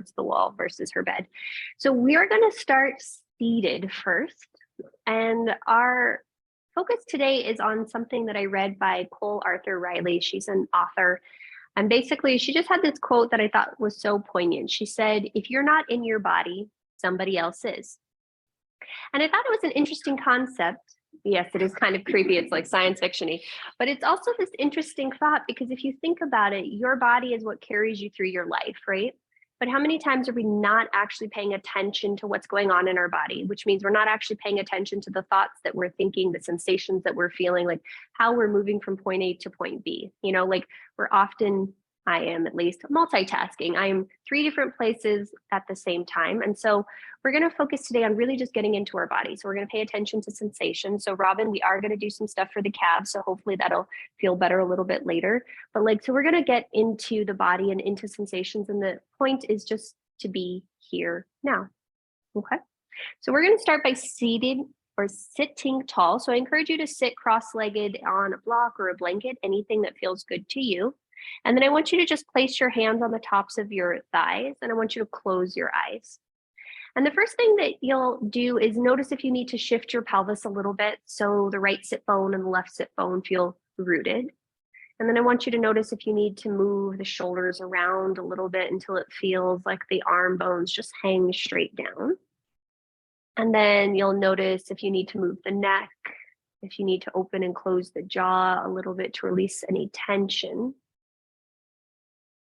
towards the wall versus her bed. So we are going to start seated first. And our focus today is on something that I read by Cole Arthur Riley. She's an author. And basically, she just had this quote that I thought was so poignant. She said, if you're not in your body, somebody else is. And I thought it was an interesting concept. Yes, it is kind of creepy. It's like science fiction-y, but it's also this interesting thought because if you think about it, your body is what carries you through your life, right? But how many times are we not actually paying attention to what's going on in our body, which means we're not actually paying attention to the thoughts that we're thinking, the sensations that we're feeling, like how we're moving from point A to point B. You know, like we're often, I am at least, multitasking. I am 3 different places at the same time. And so we're going to focus today on really just getting into our body. So we're going to pay attention to sensation. So Robin, we are going to do some stuff for the calves. So hopefully that'll feel better a little bit later. But so we're going to get into the body and into sensations. And the point is just to be here now. Okay. So we're going to start by seated or sitting tall. So I encourage you to sit cross-legged on a block or a blanket, anything that feels good to you. And then I want you to just place your hands on the tops of your thighs, and I want you to close your eyes. And the first thing that you'll do is notice if you need to shift your pelvis a little bit so the right sit bone and the left sit bone feel rooted. And then I want you to notice if you need to move the shoulders around a little bit until it feels like the arm bones just hang straight down. And then you'll notice if you need to move the neck, if you need to open and close the jaw a little bit to release any tension.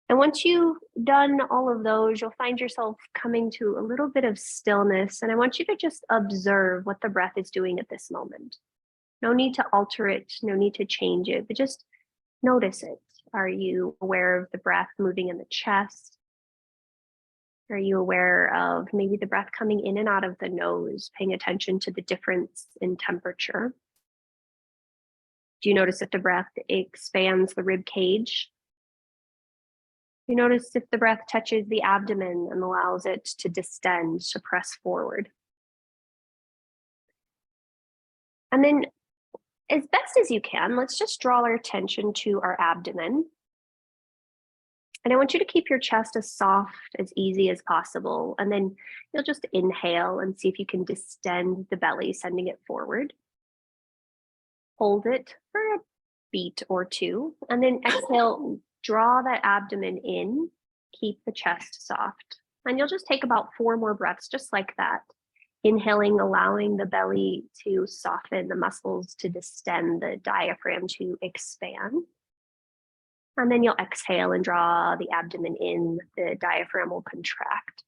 And once you've done all of those, you'll find yourself coming to a little bit of stillness. And I want you to just observe what the breath is doing at this moment. No need to alter it, no need to change it, but just notice it. Are you aware of the breath moving in the chest? Are you aware of maybe the breath coming in and out of the nose, paying attention to the difference in temperature? Do you notice that the breath expands the rib cage? You notice if the breath touches the abdomen and allows it to distend, to press forward. And then as best as you can, let's just draw our attention to our abdomen. And I want you to keep your chest as soft, as easy as possible. And then you'll just inhale and see if you can distend the belly, sending it forward. Hold it for a beat or two, and then exhale. Draw that abdomen in, keep the chest soft. And you'll just take about 4 more breaths, just like that. Inhaling, allowing the belly to soften, the muscles to distend, the diaphragm to expand. And then you'll exhale and draw the abdomen in, the diaphragm will contract.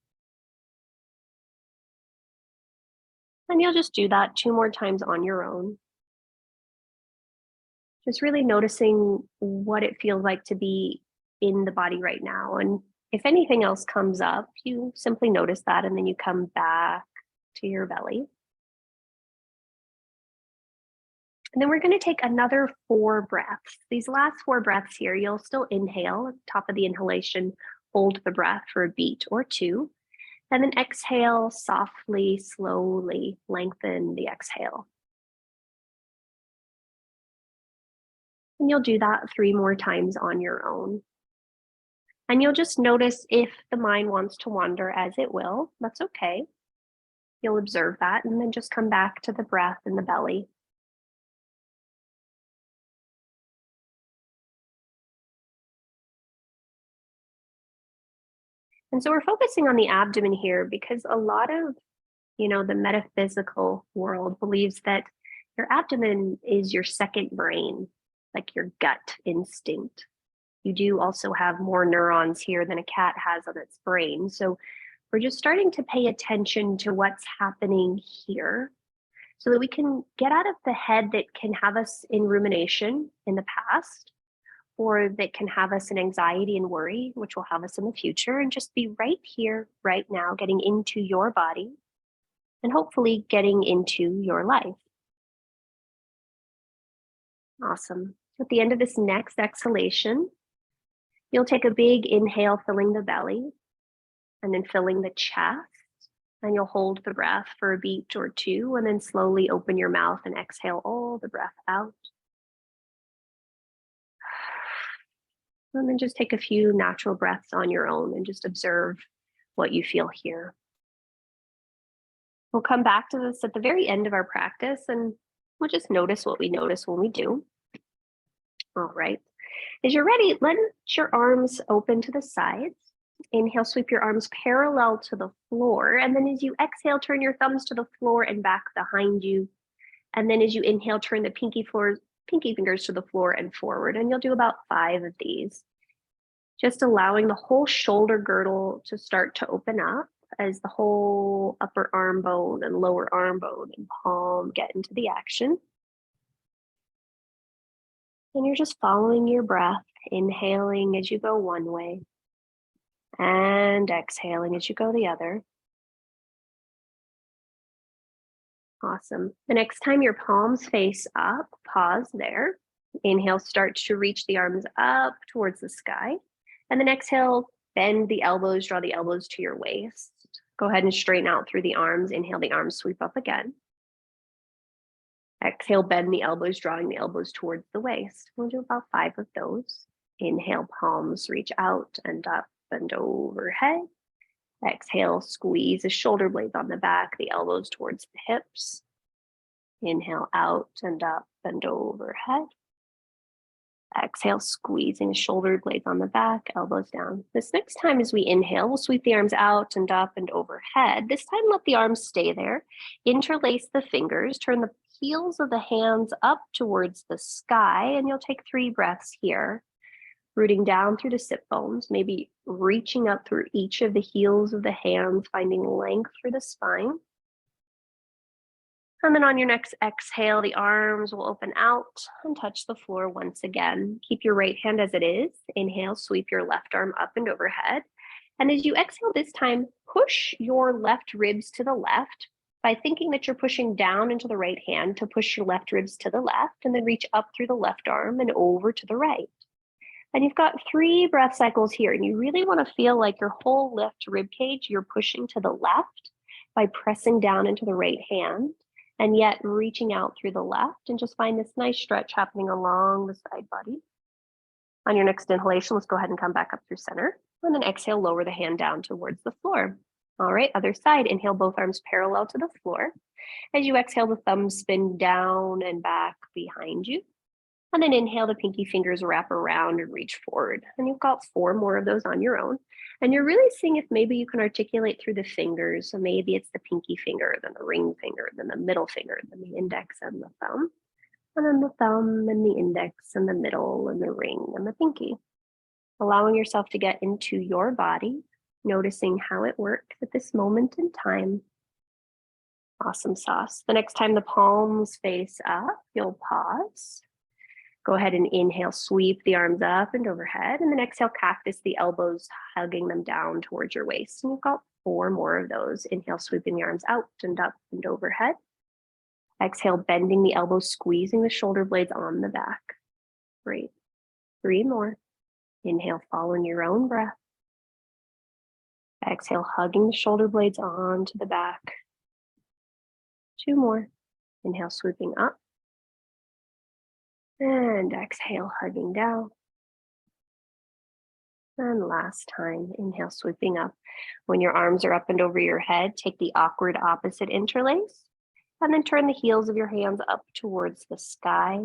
And you'll just do that 2 more times on your own. Just really noticing what it feels like to be in the body right now. And if anything else comes up, you simply notice that and then you come back to your belly. And then we're going to take another 4 breaths. These last 4 breaths here, you'll still inhale at the top of the inhalation, hold the breath for a beat or 2, and then exhale softly, slowly, lengthen the exhale. And you'll do that 3 more times on your own. And you'll just notice if the mind wants to wander, as it will. That's okay. You'll observe that and then just come back to the breath in the belly. And so we're focusing on the abdomen here because a lot of, the metaphysical world believes that your abdomen is your second brain, like your gut instinct. You do also have more neurons here than a cat has on its brain. So we're just starting to pay attention to what's happening here so that we can get out of the head that can have us in rumination in the past, or that can have us in anxiety and worry, which will have us in the future, and just be right here, right now, getting into your body and hopefully getting into your life. Awesome. At the end of this next exhalation, you'll take a big inhale, filling the belly, and then filling the chest. And you'll hold the breath for a beat or 2, and then slowly open your mouth and exhale all the breath out. And then just take a few natural breaths on your own and just observe what you feel here. We'll come back to this at the very end of our practice, and we'll just notice what we notice when we do. All right. As you're ready, let your arms open to the sides. Inhale, sweep your arms parallel to the floor. And then as you exhale, turn your thumbs to the floor and back behind you. And then as you inhale, turn the pinky fingers to the floor and forward. And you'll do about 5 of these. Just allowing the whole shoulder girdle to start to open up as the whole upper arm bone and lower arm bone and palm get into the action. And you're just following your breath, inhaling as you go one way and exhaling as you go the other. Awesome. The next time your palms face up, pause there. Inhale, start to reach the arms up towards the sky. And then exhale, bend the elbows, draw the elbows to your waist. Go ahead and straighten out through the arms. Inhale, the arms sweep up again. Exhale, bend the elbows, drawing the elbows towards the waist. We'll do about 5 of those. Inhale, palms reach out and up and overhead. Exhale, squeeze the shoulder blades on the back, the elbows towards the hips. Inhale, out and up and overhead. Exhale, squeezing the shoulder blades on the back, elbows down. This next time as we inhale, we'll sweep the arms out and up and overhead. This time, let the arms stay there. Interlace the fingers, turn the heels of the hands up towards the sky, and you'll take 3 breaths here. Rooting down through the sit bones, maybe reaching up through each of the heels of the hands, finding length through the spine. And then on your next exhale, the arms will open out and touch the floor once again. Keep your right hand as it is. Inhale, sweep your left arm up and overhead. And as you exhale this time, push your left ribs to the left by thinking that you're pushing down into the right hand to push your left ribs to the left, and then reach up through the left arm and over to the right. And you've got 3 breath cycles here, and you really want to feel like your whole left rib cage, you're pushing to the left by pressing down into the right hand, and yet reaching out through the left, and just find this nice stretch happening along the side body. On your next inhalation, let's go ahead and come back up through center, and then exhale, lower the hand down towards the floor. All right, other side, inhale, both arms parallel to the floor. As you exhale, the thumbs spin down and back behind you. And then inhale, the pinky fingers wrap around and reach forward. And you've got 4 more of those on your own. And you're really seeing if maybe you can articulate through the fingers. So maybe it's the pinky finger, then the ring finger, then the middle finger, then the index and the thumb. And then the thumb and the index and the middle and the ring and the pinky. Allowing yourself to get into your body, noticing how it works at this moment in time. Awesome sauce. The next time the palms face up, you'll pause. Go ahead and inhale, sweep the arms up and overhead, and then exhale, cactus the elbows, hugging them down towards your waist. And you've got 4 more of those. Inhale, sweeping the arms out and up and overhead. Exhale, bending the elbows, squeezing the shoulder blades on the back. Great. 3 more. Inhale, following your own breath. Exhale, hugging the shoulder blades onto the back. 2 more. Inhale, sweeping up. And exhale, hugging down. And last time, inhale, sweeping up. When your arms are up and over your head, take the awkward opposite interlace. And then turn the heels of your hands up towards the sky.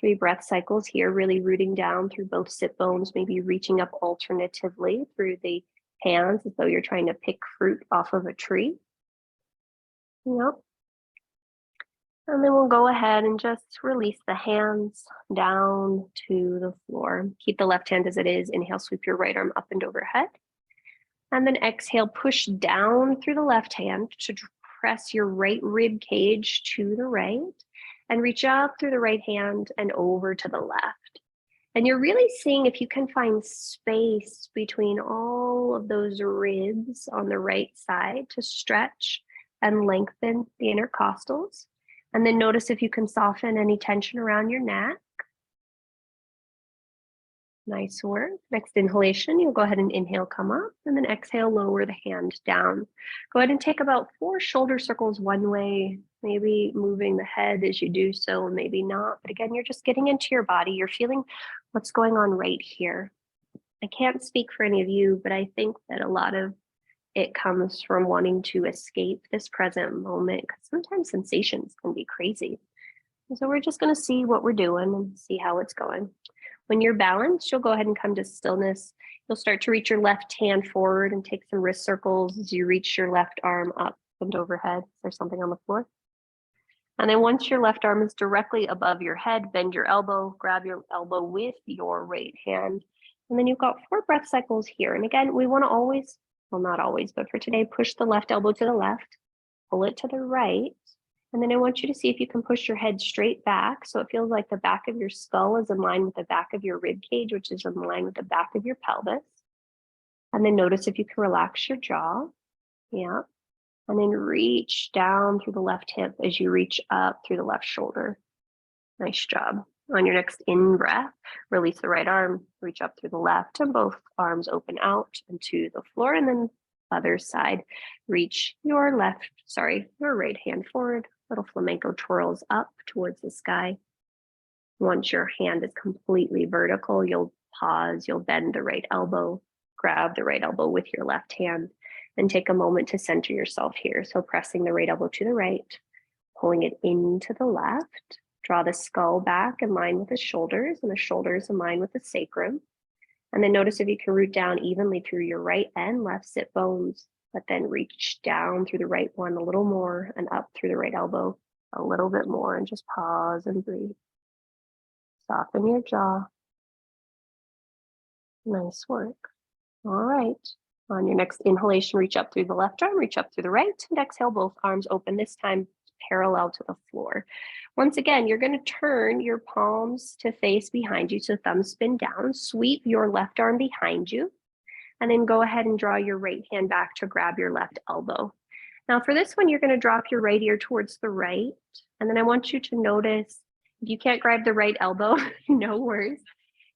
3 breath cycles here, really rooting down through both sit bones, maybe reaching up alternatively through the hands as though you're trying to pick fruit off of a tree. Yep. And then we'll go ahead and just release the hands down to the floor. Keep the left hand as it is. Inhale, sweep your right arm up and overhead. And then exhale, push down through the left hand to press your right rib cage to the right and reach up through the right hand and over to the left. And you're really seeing if you can find space between all of those ribs on the right side to stretch and lengthen the intercostals. And then notice if you can soften any tension around your neck. Nice work. Next inhalation, you'll go ahead and inhale, come up, and then exhale, lower the hand down. Go ahead and take about 4 shoulder circles one way, maybe moving the head as you do so, maybe not. But again, you're just getting into your body. You're feeling what's going on right here. I can't speak for any of you, but I think that a lot of it comes from wanting to escape this present moment because sometimes sensations can be crazy. And so we're just going to see what we're doing and see how it's going. When you're balanced, you'll go ahead and come to stillness. You'll start to reach your left hand forward and take some wrist circles as you reach your left arm up and overhead. Is there something on the floor? And then once your left arm is directly above your head, bend your elbow, grab your elbow with your right hand. And then you've got 4 breath cycles here. And again, we want to always, well, not always, but for today, push the left elbow to the left, pull it to the right. And then I want you to see if you can push your head straight back. So it feels like the back of your skull is in line with the back of your rib cage, which is in line with the back of your pelvis. And then notice if you can relax your jaw. Yeah. And then reach down through the left hip as you reach up through the left shoulder. Nice job. On your next in breath, release the right arm, reach up through the left, and both arms open out into the floor. And then other side, reach your right hand forward, little flamenco twirls up towards the sky. Once your hand is completely vertical, you'll pause, you'll bend the right elbow, grab the right elbow with your left hand, and take a moment to center yourself here. So pressing the right elbow to the right, pulling it into the left, draw the skull back in line with the shoulders and the shoulders in line with the sacrum. And then notice if you can root down evenly through your right and left sit bones, but then reach down through the right one a little more and up through the right elbow a little bit more, and just pause and breathe. Soften your jaw. Nice work. All right. On your next inhalation, reach up through the left arm, reach up through the right, and exhale, both arms open, this time parallel to the floor. Once again, you're going to turn your palms to face behind you, so thumbs spin down, sweep your left arm behind you, and then go ahead and draw your right hand back to grab your left elbow. Now for this one, you're going to drop your right ear towards the right, and then I want you to notice, if you can't grab the right elbow, no worries,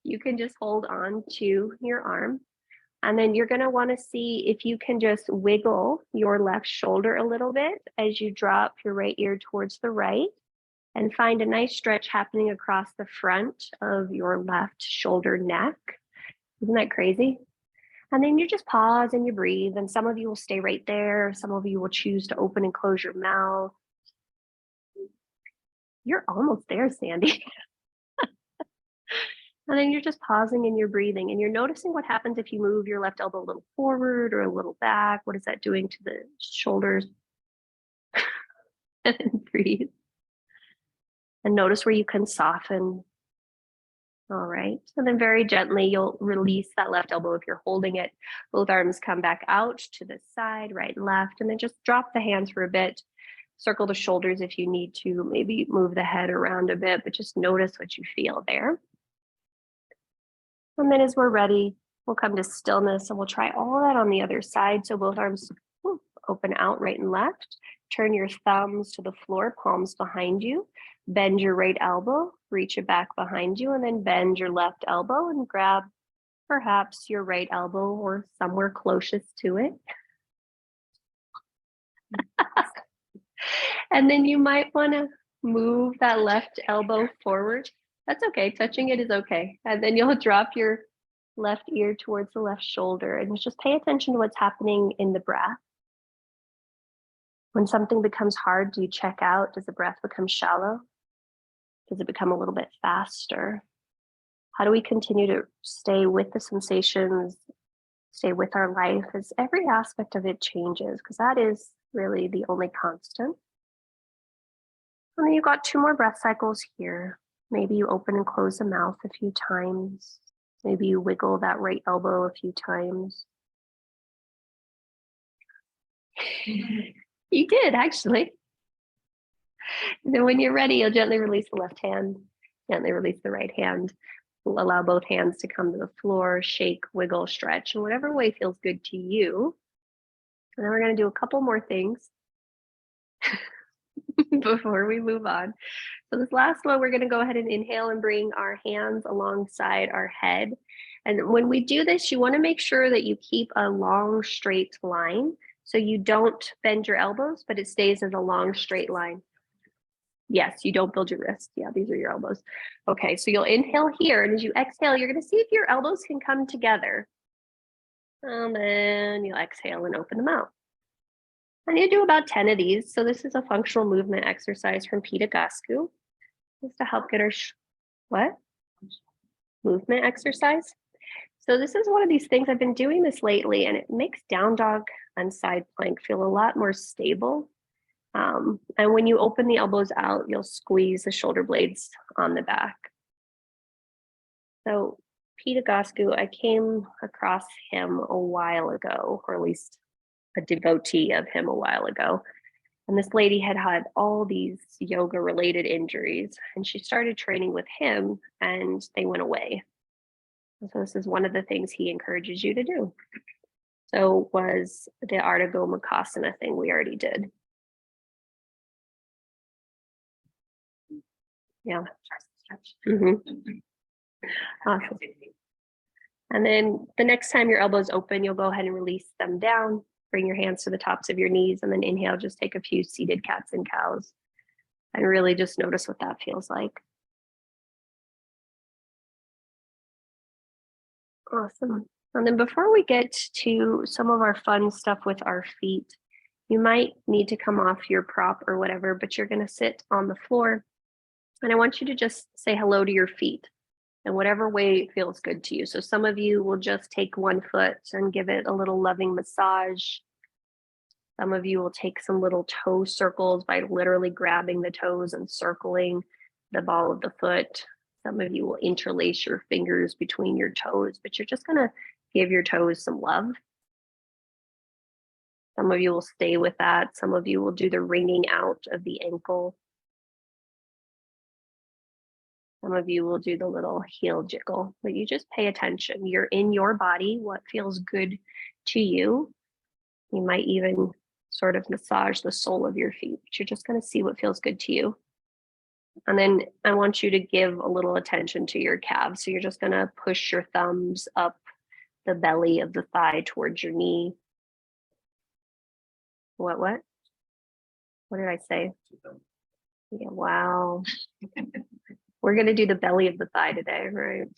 you can just hold on to your arm. And then you're going to want to see if you can just wiggle your left shoulder a little bit as you drop your right ear towards the right, and find a nice stretch happening across the front of your left shoulder neck. Isn't that crazy? And then you just pause and you breathe, and some of you will stay right there. Some of you will choose to open and close your mouth. You're almost there, Sandy. And then you're just pausing and you're breathing, and you're noticing what happens if you move your left elbow a little forward or a little back. What is that doing to the shoulders? And breathe. And notice where you can soften. All right. And then very gently, you'll release that left elbow if you're holding it. Both arms come back out to the side, right and left, and then just drop the hands for a bit. Circle the shoulders if you need to. Maybe move the head around a bit, but just notice what you feel there. And then as we're ready, we'll come to stillness, and we'll try all that on the other side. So both arms open out right and left. Turn your thumbs to the floor, palms behind you. Bend your right elbow, reach it back behind you, and then bend your left elbow and grab perhaps your right elbow or somewhere closest to it. And then you might want to move that left elbow forward. That's okay. Touching it is okay. And then you'll drop your left ear towards the left shoulder, and just pay attention to what's happening in the breath. When something becomes hard, do you check out? Does the breath become shallow? Does it become a little bit faster? How do we continue to stay with the sensations, stay with our life as every aspect of it changes? Because that is really the only constant. And then you've got 2 more breath cycles here. Maybe you open and close the mouth a few times. Maybe you wiggle that right elbow a few times. You did, actually. And then when you're ready, you'll gently release the left hand, gently release the right hand. We'll allow both hands to come to the floor, shake, wiggle, stretch, in whatever way feels good to you. And then we're going to do a couple more things before we move on. So this last one, we're going to go ahead and inhale and bring our hands alongside our head. And when we do this, you want to make sure that you keep a long, straight line. So you don't bend your elbows, but it stays as a long, straight line. Yes, you don't build your wrist. Yeah, these are your elbows. Okay, so you'll inhale here, and as you exhale, you're going to see if your elbows can come together. And then you exhale and open them out. And you do about 10 of these. So this is a functional movement exercise from Pita Gasku. Just to help get our what? Movement exercise. So this is one of these things I've been doing this lately, and it makes down dog and side plank feel a lot more stable. And when you open the elbows out, you'll squeeze the shoulder blades on the back. So Pita Gasku, I came across him a while ago, or at least a devotee of him a while ago. And this lady had had all these yoga related injuries, and she started training with him and they went away. So this is one of the things he encourages you to do. So was the Ardha Gomukhasana thing we already did. Yeah. Awesome. And then the next time your elbows open, you'll go ahead and release them down. Bring your hands to the tops of your knees, and then inhale, just take a few seated cats and cows and really just notice what that feels like. Awesome. And then before we get to some of our fun stuff with our feet, you might need to come off your prop or whatever, but you're going to sit on the floor. And I want you to just say hello to your feet in whatever way feels good to you. So some of you will just take one foot and give it a little loving massage. Some of you will take some little toe circles by literally grabbing the toes and circling the ball of the foot. Some of you will interlace your fingers between your toes, but you're just going to give your toes some love. Some of you will stay with that. Some of you will do the wringing out of the ankle. Some of you will do the little heel jiggle, but you just pay attention. You're in your body, what feels good to you. You might even sort of massage the sole of your feet, but you're just going to see what feels good to you. And then I want you to give a little attention to your calves. So you're just going to push your thumbs up the belly of the thigh towards your knee. What did I say? Yeah, wow. We're going to do the belly of the thigh today, right?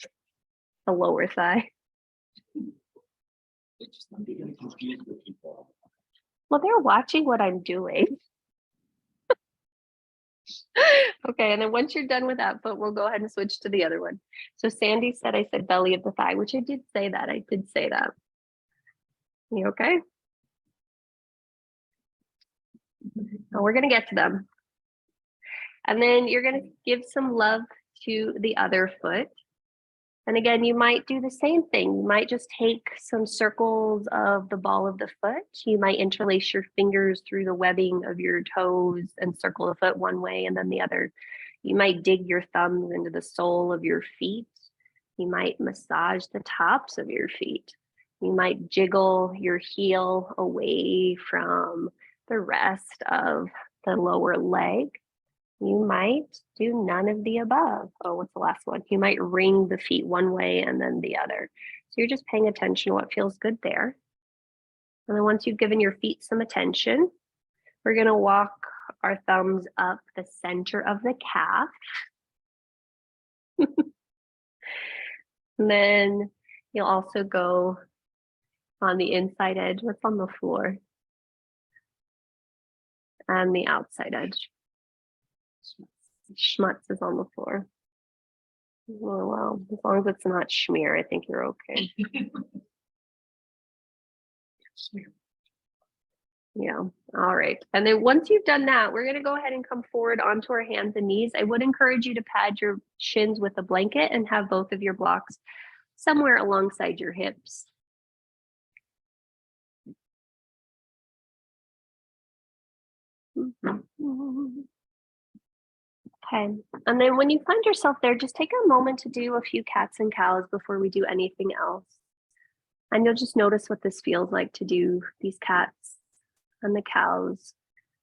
The lower thigh. Well, they're watching what I'm doing. Okay, and then once you're done with that foot, we'll go ahead and switch to the other one. So Sandy said I said belly of the thigh, which I did say that. I did say that. You okay? Oh, we're going to get to them. And then you're going to give some love to the other foot. And again, you might do the same thing. You might just take some circles of the ball of the foot. You might interlace your fingers through the webbing of your toes and circle the foot one way and then the other. You might dig your thumbs into the sole of your feet. You might massage the tops of your feet. You might jiggle your heel away from the rest of the lower leg. You might do none of the above. Oh, what's the last one? You might wring the feet one way and then the other. So you're just paying attention to what feels good there. And then once you've given your feet some attention, we're going to walk our thumbs up the center of the calf. And then you'll also go on the inside edge. What's on the floor? And the outside edge. Schmutz is on the floor. Oh, well, as long as it's not schmear, I think you're okay. Yeah, all right. And then once you've done that, we're going to go ahead and come forward onto our hands and knees. I would encourage you to pad your shins with a blanket and have both of your blocks somewhere alongside your hips. Okay, and then when you find yourself there, just take a moment to do a few cats and cows before we do anything else. And you'll just notice what this feels like to do these cats and the cows,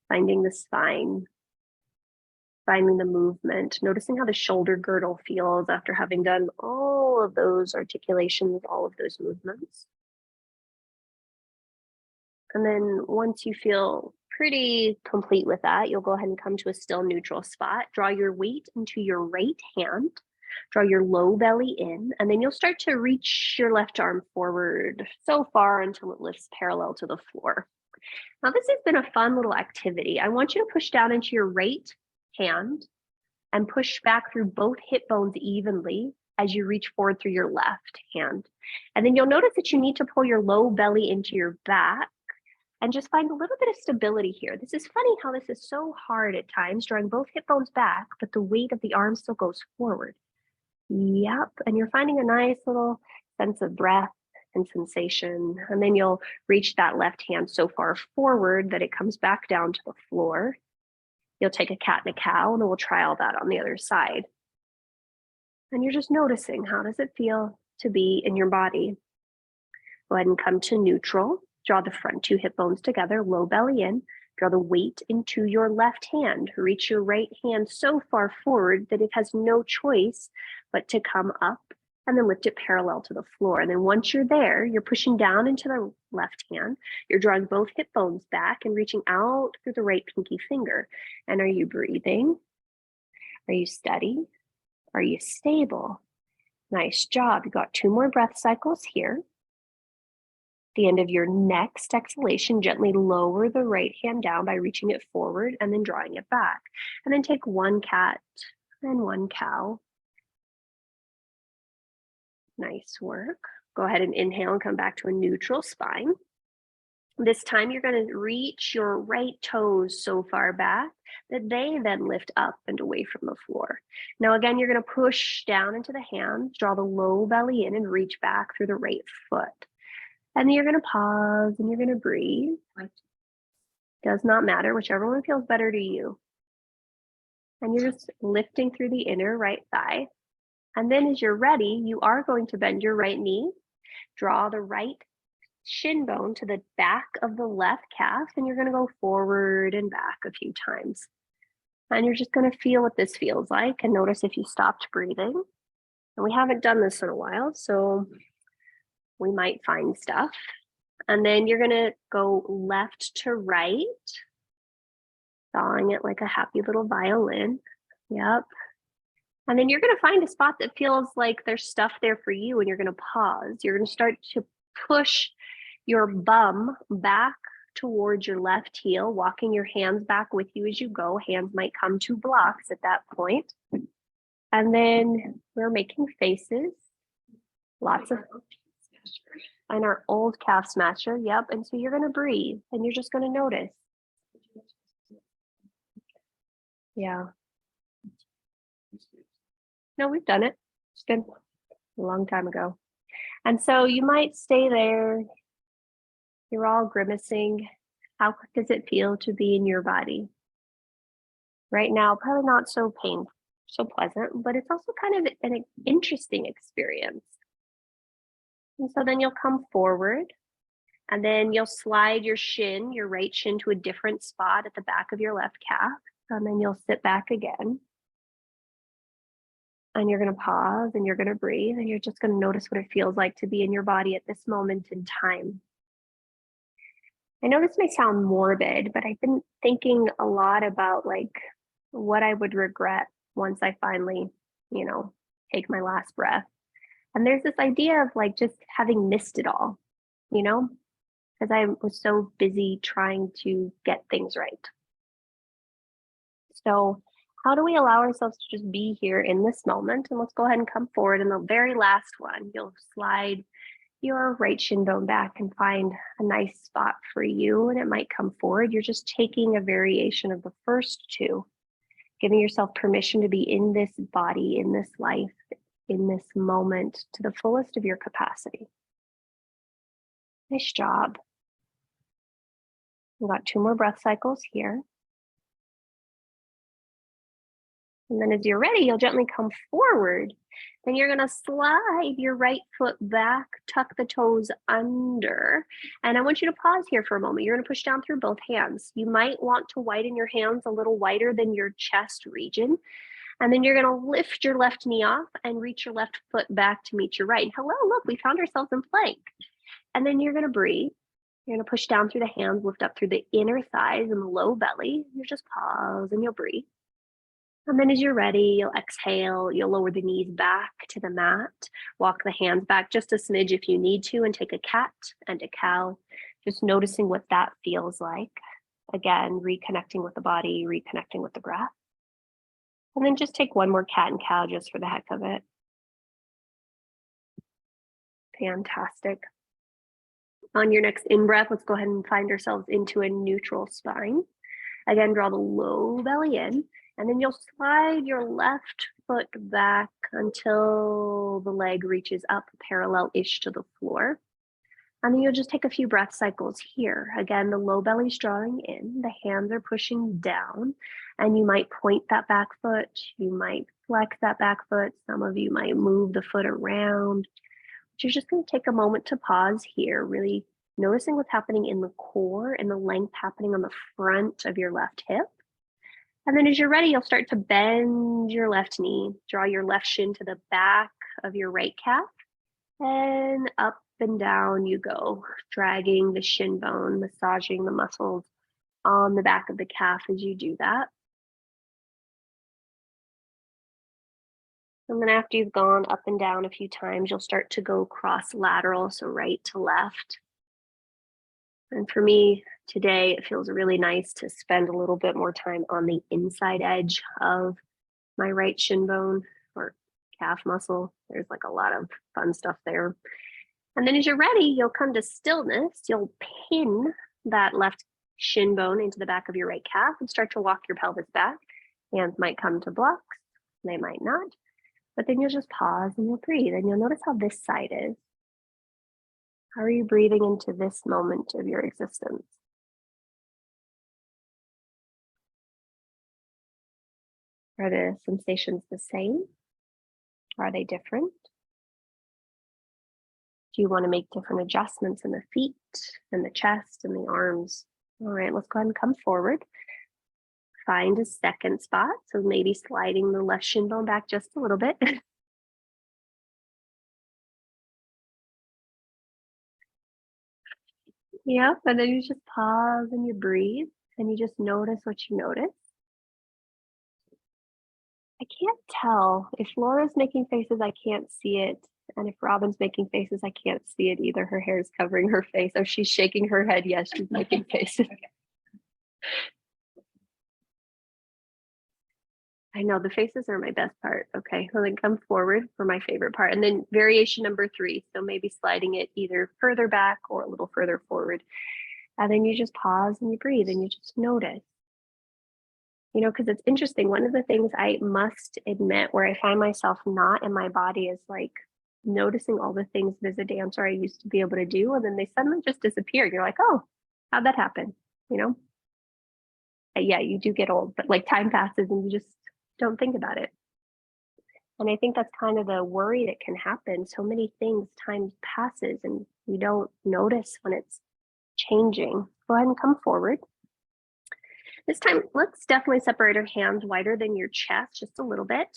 finding the spine, finding the movement, noticing how the shoulder girdle feels after having done all of those articulations, all of those movements. And then once you feel pretty complete with that, you'll go ahead and come to a still neutral spot. Draw your weight into your right hand. Draw your low belly in, and then you'll start to reach your left arm forward so far until it lifts parallel to the floor. Now, this has been a fun little activity. I want you to push down into your right hand and push back through both hip bones evenly as you reach forward through your left hand. And then you'll notice that you need to pull your low belly into your back and just find a little bit of stability here. This is funny how this is so hard at times, drawing both hip bones back, but the weight of the arm still goes forward. Yep, and you're finding a nice little sense of breath and sensation. And then you'll reach that left hand so far forward that it comes back down to the floor. You'll take a cat and a cow, and then we'll try all that on the other side. And you're just noticing, how does it feel to be in your body? Go ahead and come to neutral. Draw the front two hip bones together, low belly in. Draw the weight into your left hand. Reach your right hand so far forward that it has no choice but to come up, and then lift it parallel to the floor. And then once you're there, you're pushing down into the left hand. You're drawing both hip bones back and reaching out through the right pinky finger. And are you breathing? Are you steady? Are you stable? Nice job. You got 2 more breath cycles here. The end of your next exhalation, gently lower the right hand down by reaching it forward and then drawing it back. And then take 1 cat and 1 cow. Nice work. Go ahead and inhale and come back to a neutral spine. This time you're going to reach your right toes so far back that they then lift up and away from the floor. Now again, you're going to push down into the hands, draw the low belly in and reach back through the right foot. And then you're going to pause and you're going to breathe. Does not matter, whichever one feels better to you. And you're just lifting through the inner right thigh. And then as you're ready, you are going to bend your right knee, draw the right shin bone to the back of the left calf, and you're going to go forward and back a few times. And you're just going to feel what this feels like and notice if you stopped breathing. And we haven't done this in a while, so we might find stuff. And then you're going to go left to right, sawing it like a happy little violin. Yep. And then you're going to find a spot that feels like there's stuff there for you, and you're going to pause. You're going to start to push your bum back towards your left heel, walking your hands back with you as you go. Hands might come to blocks at that point. And then we're making faces. Lots of, and our old calf smasher. Yep. And so you're going to breathe and you're just going to notice. Yeah. No, we've done it. It's been a long time ago. And so you might stay there. You're all grimacing. How does it feel to be in your body? Right now, probably not so painful, so pleasant, but it's also kind of an interesting experience. And so then you'll come forward and then you'll slide your shin, your right shin, to a different spot at the back of your left calf. And then you'll sit back again. And you're going to pause and you're going to breathe and you're just going to notice what it feels like to be in your body at this moment in time. I know this may sound morbid, but I've been thinking a lot about like what I would regret once I finally, take my last breath. And there's this idea of like just having missed it all, because I was so busy trying to get things right. So how do we allow ourselves to just be here in this moment? And let's go ahead and come forward. In the very last one, you'll slide your right shin bone back and find a nice spot for you, and it might come forward. You're just taking a variation of the first two, giving yourself permission to be in this body, in this life, in this moment to the fullest of your capacity. Nice job. We've got 2 more breath cycles here. And then as you're ready, you'll gently come forward. Then you're going to slide your right foot back, tuck the toes under. And I want you to pause here for a moment. You're going to push down through both hands. You might want to widen your hands a little wider than your chest region. And then you're going to lift your left knee off and reach your left foot back to meet your right. Hello, look, we found ourselves in plank. And then you're going to breathe. You're going to push down through the hands, lift up through the inner thighs and the low belly. You just pause and you'll breathe. And then as you're ready, you'll exhale, you'll lower the knees back to the mat, walk the hands back just a smidge if you need to, and take a cat and a cow, just noticing what that feels like. Again, reconnecting with the body, reconnecting with the breath. And then just take one more cat and cow just for the heck of it. Fantastic. On your next in-breath, let's go ahead and find ourselves into a neutral spine. Again, draw the low belly in, and then you'll slide your left foot back until the leg reaches up parallel-ish to the floor. And then you'll just take a few breath cycles here. Again, the low belly's drawing in, the hands are pushing down, and you might point that back foot, you might flex that back foot, some of you might move the foot around. But you're just going to take a moment to pause here, really noticing what's happening in the core and the length happening on the front of your left hip. And then as you're ready, you'll start to bend your left knee, draw your left shin to the back of your right calf, and up and down you go, dragging the shin bone, massaging the muscles on the back of the calf as you do that. And then after you've gone up and down a few times, you'll start to go cross lateral, so right to left. And for me today, it feels really nice to spend a little bit more time on the inside edge of my right shin bone or calf muscle. There's like a lot of fun stuff there. And then as you're ready, you'll come to stillness. You'll pin that left shin bone into the back of your right calf and start to walk your pelvis back. Hands might come to blocks, they might not. But then you'll just pause and you'll breathe, and you'll notice how this side is. How are you breathing into this moment of your existence? Are the sensations the same? Are they different? Do you want to make different adjustments in the feet and the chest and the arms? All right, let's go ahead and come forward. Find a second spot. So maybe sliding the left shin bone back just a little bit. Yeah, and then you just pause and you breathe and you just notice what you notice. I can't tell. If Laura's making faces, I can't see it. And if Robin's making faces, I can't see it either. Her hair is covering her face. Oh, she's shaking her head. Yes, she's making faces. I know the faces are my best part. Okay, so then come forward for my favorite part. And then variation number 3. So maybe sliding it either further back or a little further forward. And then you just pause and you breathe and you just notice. You know, because it's interesting. One of the things I must admit where I find myself not in my body is like noticing all the things as a dancer I used to be able to do. And then they suddenly just disappear. You're like, oh, how'd that happen? You know? Yeah, you do get old, but like time passes and you just don't think about it. And I think that's kind of the worry that can happen. So many things, time passes and we don't notice when it's changing. Go ahead and come forward. This time, let's definitely separate our hands wider than your chest, just a little bit.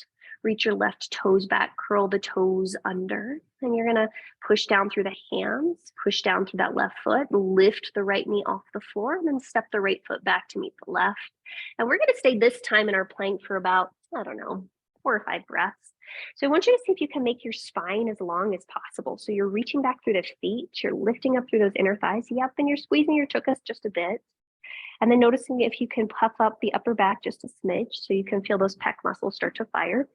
Reach your left toes back, curl the toes under, and you're gonna push down through the hands, push down through that left foot, lift the right knee off the floor, and then step the right foot back to meet the left. And we're gonna stay this time in our plank for about, I don't know, 4 or 5 breaths. So I want you to see if you can make your spine as long as possible. So you're reaching back through the feet, you're lifting up through those inner thighs, yep, and you're squeezing your tuchus just a bit. And then noticing if you can puff up the upper back just a smidge so you can feel those pec muscles start to fire.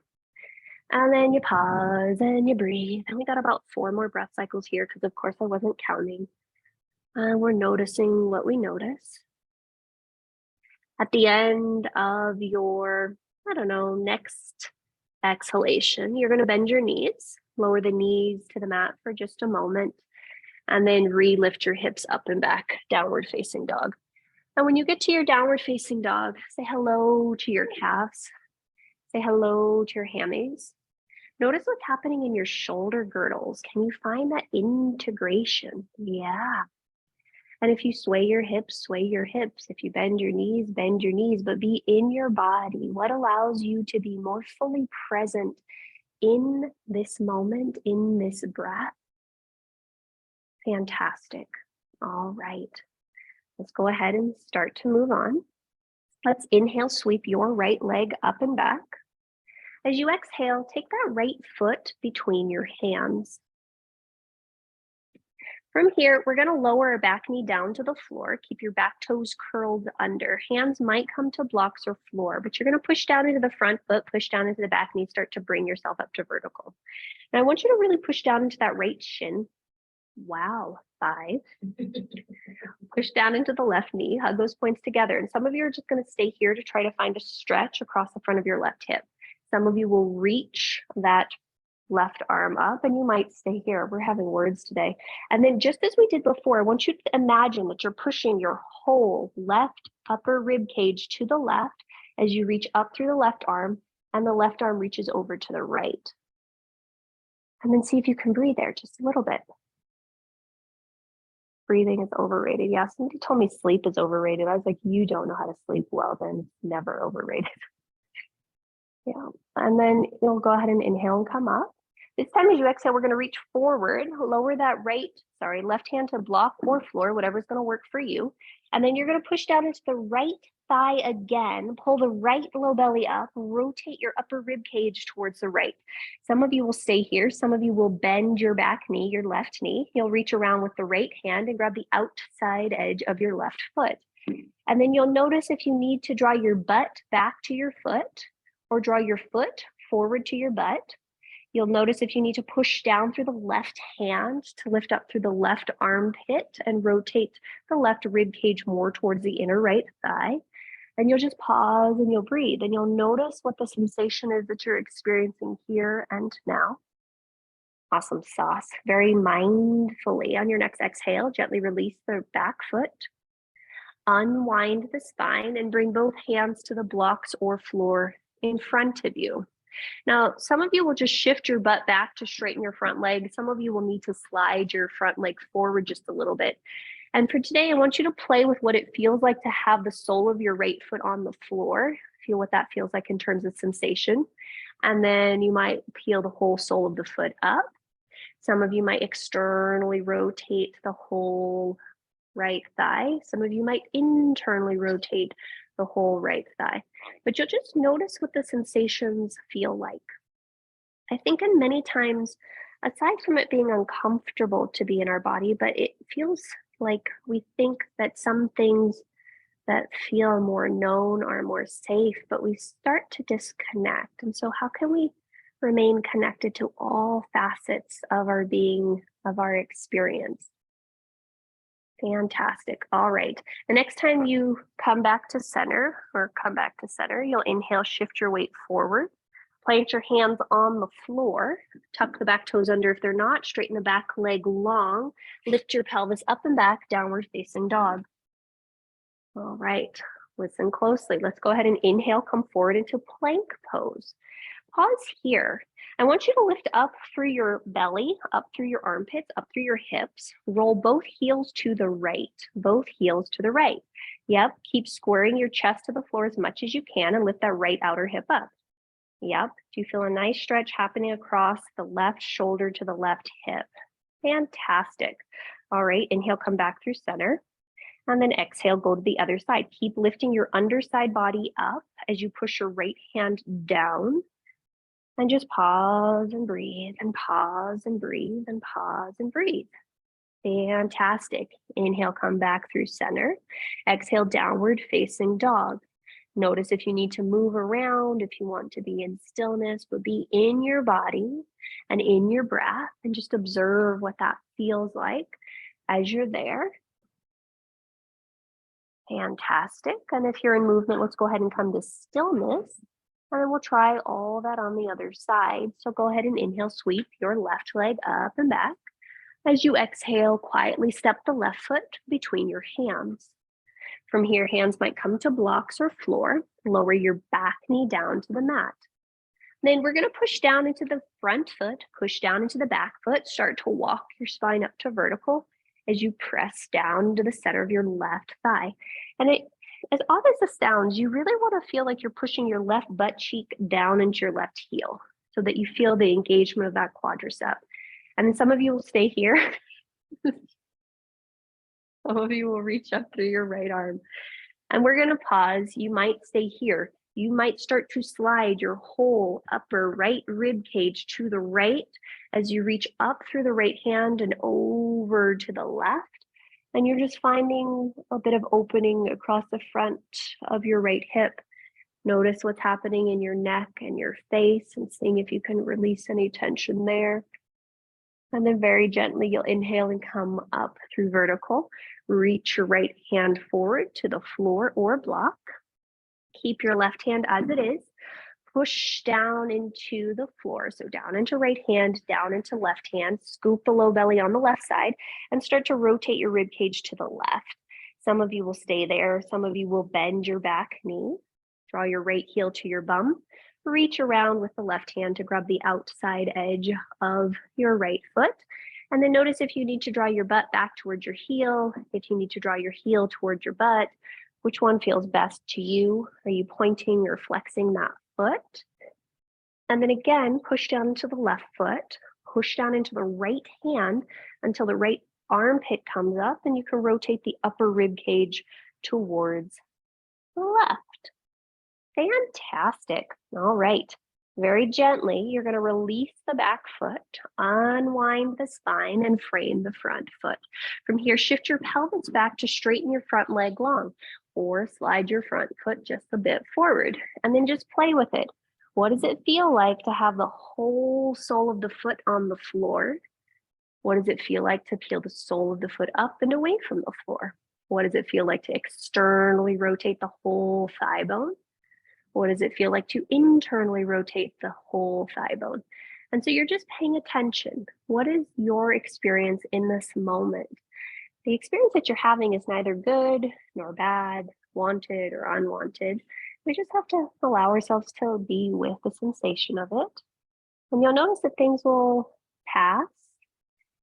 And then you pause and you breathe. And we got about 4 more breath cycles here because of course I wasn't counting. And we're noticing what we notice. At the end of your, I don't know, next exhalation, you're going to bend your knees, lower the knees to the mat for just a moment, and then re-lift your hips up and back, downward facing dog. And when you get to your downward facing dog, say hello to your calves. Say hello to your hammies. Notice what's happening in your shoulder girdles. Can you find that integration? Yeah. And if you sway your hips, sway your hips. If you bend your knees, but be in your body. What allows you to be more fully present in this moment, in this breath? Fantastic. All right. Let's go ahead and start to move on. Let's inhale, sweep your right leg up and back. As you exhale, take that right foot between your hands. From here, we're going to lower our back knee down to the floor. Keep your back toes curled under. Hands might come to blocks or floor, but you're going to push down into the front foot, push down into the back knee, start to bring yourself up to vertical. And I want you to really push down into that right shin. Wow, 5. Push down into the left knee, hug those points together. And some of you are just going to stay here to try to find a stretch across the front of your left hip. Some of you will reach that left arm up and you might stay here. We're having words today. And then just as we did before, I want you to imagine that you're pushing your whole left upper rib cage to the left as you reach up through the left arm and the left arm reaches over to the right. And then see if you can breathe there just a little bit. Breathing is overrated. Yeah, somebody told me sleep is overrated. I was like, you don't know how to sleep well, then it's never overrated. Yeah, and then you'll go ahead and inhale and come up. This time as you exhale, we're going to reach forward, lower that left hand to block or floor, whatever's going to work for you. And then you're going to push down into the right thigh again, pull the right low belly up, rotate your upper rib cage towards the right. Some of you will stay here. Some of you will bend your back knee, your left knee. You'll reach around with the right hand and grab the outside edge of your left foot. And then you'll notice if you need to draw your butt back to your foot or draw your foot forward to your butt. You'll notice if you need to push down through the left hand to lift up through the left armpit and rotate the left rib cage more towards the inner right thigh. And you'll just pause and you'll breathe and you'll notice what the sensation is that you're experiencing here and now. Awesome sauce. Very mindfully on your next exhale, gently release the back foot. Unwind the spine and bring both hands to the blocks or floor in front of you. Now, some of you will just shift your butt back to straighten your front leg. Some of you will need to slide your front leg forward just a little bit. And for today, I want you to play with what it feels like to have the sole of your right foot on the floor. Feel what that feels like in terms of sensation. And then you might peel the whole sole of the foot up. Some of you might externally rotate the whole right thigh. Some of you might internally rotate the whole right thigh. But you'll just notice what the sensations feel like. I think in many times, aside from it being uncomfortable to be in our body, but it feels like we think that some things that feel more known are more safe, but we start to disconnect. And so how can we remain connected to all facets of our being, of our experience? Fantastic. All right. The next time you come back to center, you'll inhale, shift your weight forward. Plant your hands on the floor. Tuck the back toes under if they're not. Straighten the back leg long. Lift your pelvis up and back, downward facing dog. All right. Listen closely. Let's go ahead and inhale, come forward into plank pose. Pause here. I want you to lift up through your belly, up through your armpits, up through your hips. Roll both heels to the right, both heels to the right. Yep, keep squaring your chest to the floor as much as you can and lift that right outer hip up. Yep, do you feel a nice stretch happening across the left shoulder to the left hip? Fantastic. All right, inhale, come back through center. And then exhale, go to the other side. Keep lifting your underside body up as you push your right hand down. And just pause and breathe and pause and breathe and pause and breathe. Fantastic. Inhale, come back through center. Exhale, downward facing dog. Notice if you need to move around, if you want to be in stillness, but be in your body and in your breath and just observe what that feels like as you're there. Fantastic. And if you're in movement, let's go ahead and come to stillness. And then we'll try all that on the other side. So go ahead and inhale, sweep your left leg up and back. As you exhale, quietly step the left foot between your hands. From here, hands might come to blocks or floor. Lower your back knee down to the mat. Then we're going to push down into the front foot, push down into the back foot, start to walk your spine up to vertical as you press down to the center of your left thigh. And as odd as this sounds, you really want to feel like you're pushing your left butt cheek down into your left heel so that you feel the engagement of that quadricep. And then some of you will stay here. Some of you will reach up through your right arm. And we're going to pause. You might stay here. You might start to slide your whole upper right rib cage to the right as you reach up through the right hand and over to the left. And you're just finding a bit of opening across the front of your right hip. Notice what's happening in your neck and your face and seeing if you can release any tension there. And then very gently, you'll inhale and come up through vertical. Reach your right hand forward to the floor or block. Keep your left hand as it is. Push down into the floor. So down into right hand, down into left hand. Scoop the low belly on the left side and start to rotate your rib cage to the left. Some of you will stay there. Some of you will bend your back knee. Draw your right heel to your bum. Reach around with the left hand to grab the outside edge of your right foot. And then notice if you need to draw your butt back towards your heel, if you need to draw your heel towards your butt, which one feels best to you? Are you pointing or flexing that foot? And then again, push down into the left foot, push down into the right hand until the right armpit comes up, and you can rotate the upper rib cage towards the left. Fantastic. All right. Very gently, you're going to release the back foot, unwind the spine, and frame the front foot. From here, shift your pelvis back to straighten your front leg long, or slide your front foot just a bit forward, and then just play with it. What does it feel like to have the whole sole of the foot on the floor? What does it feel like to peel the sole of the foot up and away from the floor? What does it feel like to externally rotate the whole thigh bone? What does it feel like to internally rotate the whole thigh bone? And so you're just paying attention. What is your experience in this moment? The experience that you're having is neither good nor bad, wanted or unwanted. We just have to allow ourselves to be with the sensation of it. And you'll notice that things will pass.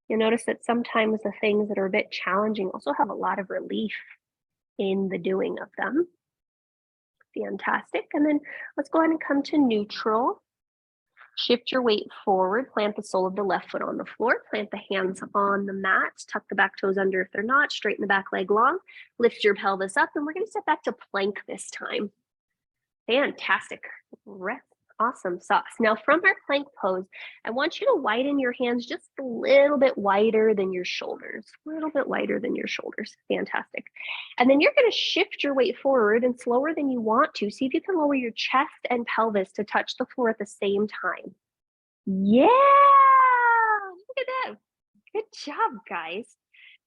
You'll notice that sometimes the things that are a bit challenging also have a lot of relief in the doing of them. Fantastic. And then let's go ahead and come to neutral. Shift your weight forward, plant the sole of the left foot on the floor, plant the hands on the mat, tuck the back toes under if they're not, straighten the back leg long, lift your pelvis up, and we're going to step back to plank this time. Fantastic. Awesome sauce. Now from our plank pose, I want you to widen your hands just a little bit wider than your shoulders, a little bit wider than your shoulders. Fantastic. And then you're going to shift your weight forward and slower than you want to. See if you can lower your chest and pelvis to touch the floor at the same time. Yeah, look at that. Good job, guys.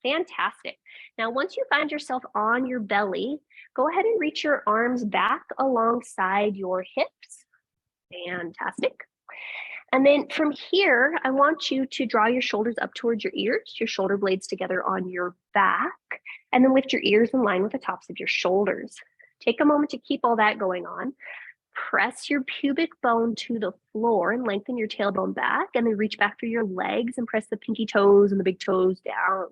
Fantastic. Now, once you find yourself on your belly, go ahead and reach your arms back alongside your hips. Fantastic. And then from here, I want you to draw your shoulders up towards your ears, your shoulder blades together on your back, and then lift your ears in line with the tops of your shoulders. Take a moment to keep all that going on. Press your pubic bone to the floor and lengthen your tailbone back, and then reach back through your legs and press the pinky toes and the big toes down.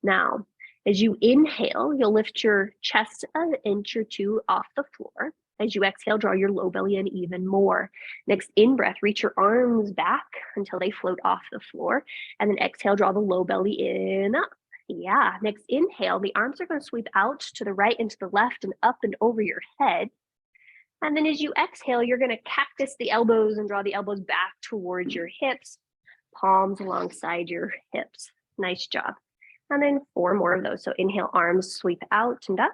Now, as you inhale, you'll lift your chest an inch or two off the floor. As you exhale, draw your low belly in even more. Next in-breath, reach your arms back until they float off the floor. And then exhale, draw the low belly in up. Yeah, next inhale, the arms are going to sweep out to the right and to the left and up and over your head. And then as you exhale, you're going to cactus the elbows and draw the elbows back towards your hips, palms alongside your hips. Nice job. And then 4 more of those. So inhale, arms sweep out and up.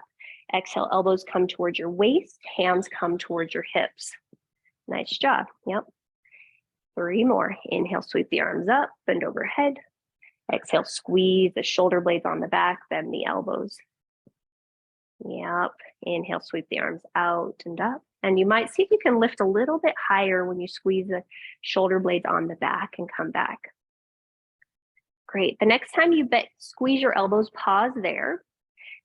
Exhale, elbows come towards your waist, hands come towards your hips. Nice job. Yep. 3 more. Inhale, sweep the arms up, bend overhead. Exhale, squeeze the shoulder blades on the back, bend the elbows. Yep. Inhale, sweep the arms out and up. And you might see if you can lift a little bit higher when you squeeze the shoulder blades on the back and come back. Great. The next time you squeeze your elbows, pause there.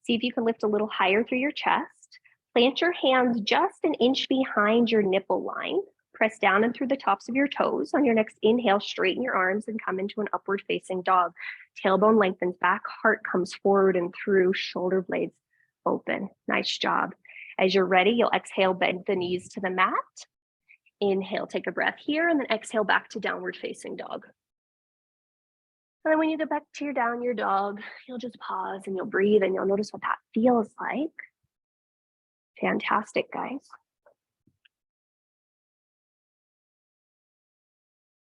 See if you can lift a little higher through your chest. Plant your hands just an inch behind your nipple line. Press down and through the tops of your toes. On your next inhale, straighten your arms and come into an upward facing dog. Tailbone lengthens back, heart comes forward and through, shoulder blades open. Nice job. As you're ready, you'll exhale, bend the knees to the mat. Inhale, take a breath here, and then exhale back to downward facing dog. And then when you get back to your down your dog, you'll just pause and you'll breathe and you'll notice what that feels like. Fantastic, guys.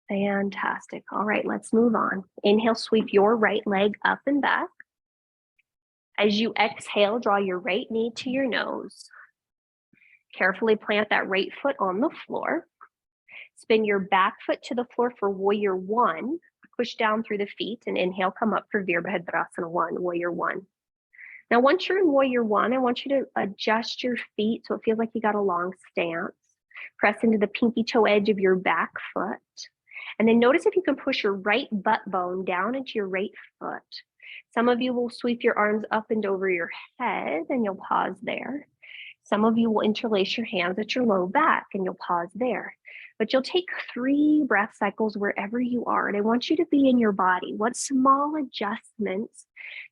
Fantastic. All right, let's move on. Inhale, sweep your right leg up and back. As you exhale, draw your right knee to your nose. Carefully plant that right foot on the floor. Spin your back foot to the floor for warrior one. Push down through the feet and inhale, come up for Virabhadrasana 1, warrior 1. Now, once you're in warrior 1, I want you to adjust your feet so it feels like you got a long stance. Press into the pinky toe edge of your back foot. And then notice if you can push your right butt bone down into your right foot. Some of you will sweep your arms up and over your head and you'll pause there. Some of you will interlace your hands at your low back and you'll pause there. But you'll take 3 breath cycles wherever you are. And I want you to be in your body. What small adjustments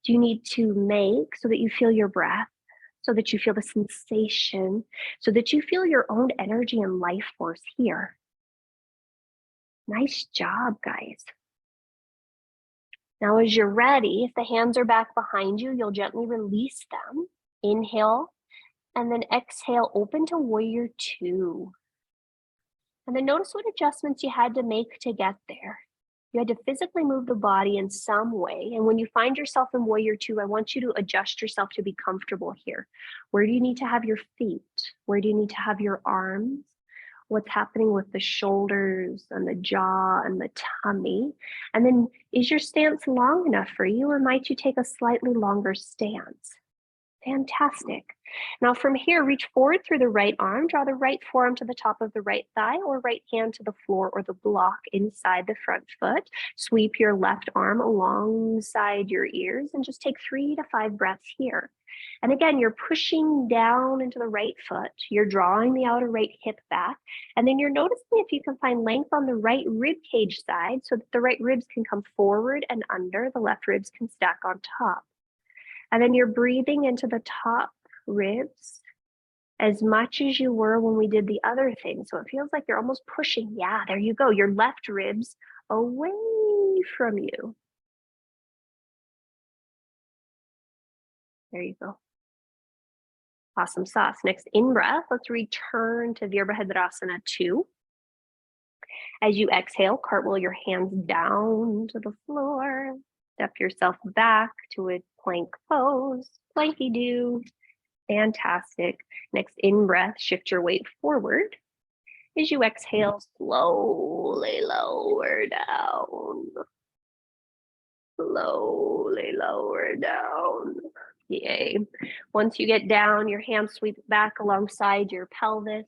do you need to make so that you feel your breath, so that you feel the sensation, so that you feel your own energy and life force here? Nice job, guys. Now, as you're ready, if the hands are back behind you, you'll gently release them. Inhale, and then exhale, open to warrior 2. And then notice what adjustments you had to make to get there. You had to physically move the body in some way. And when you find yourself in warrior 2, I want you to adjust yourself to be comfortable here. Where do you need to have your feet? Where do you need to have your arms? What's happening with the shoulders and the jaw and the tummy? And then is your stance long enough for you, or might you take a slightly longer stance? Fantastic. Now from here, reach forward through the right arm, draw the right forearm to the top of the right thigh or right hand to the floor or the block inside the front foot. Sweep your left arm alongside your ears and just take 3 to 5 breaths here. And again, you're pushing down into the right foot. You're drawing the outer right hip back. And then you're noticing if you can find length on the right rib cage side so that the right ribs can come forward and under, the left ribs can stack on top. And then you're breathing into the top ribs as much as you were when we did the other thing. So it feels like you're almost pushing. Yeah, there you go. Your left ribs away from you. There you go. Awesome sauce. Next in-breath, let's return to Virabhadrasana 2. As you exhale, cartwheel your hands down to the floor. Step yourself back to a plank pose. Planky-do. Fantastic. Next in-breath, shift your weight forward. As you exhale, slowly lower down. Slowly lower down. Yay. Once you get down, your hands sweep back alongside your pelvis.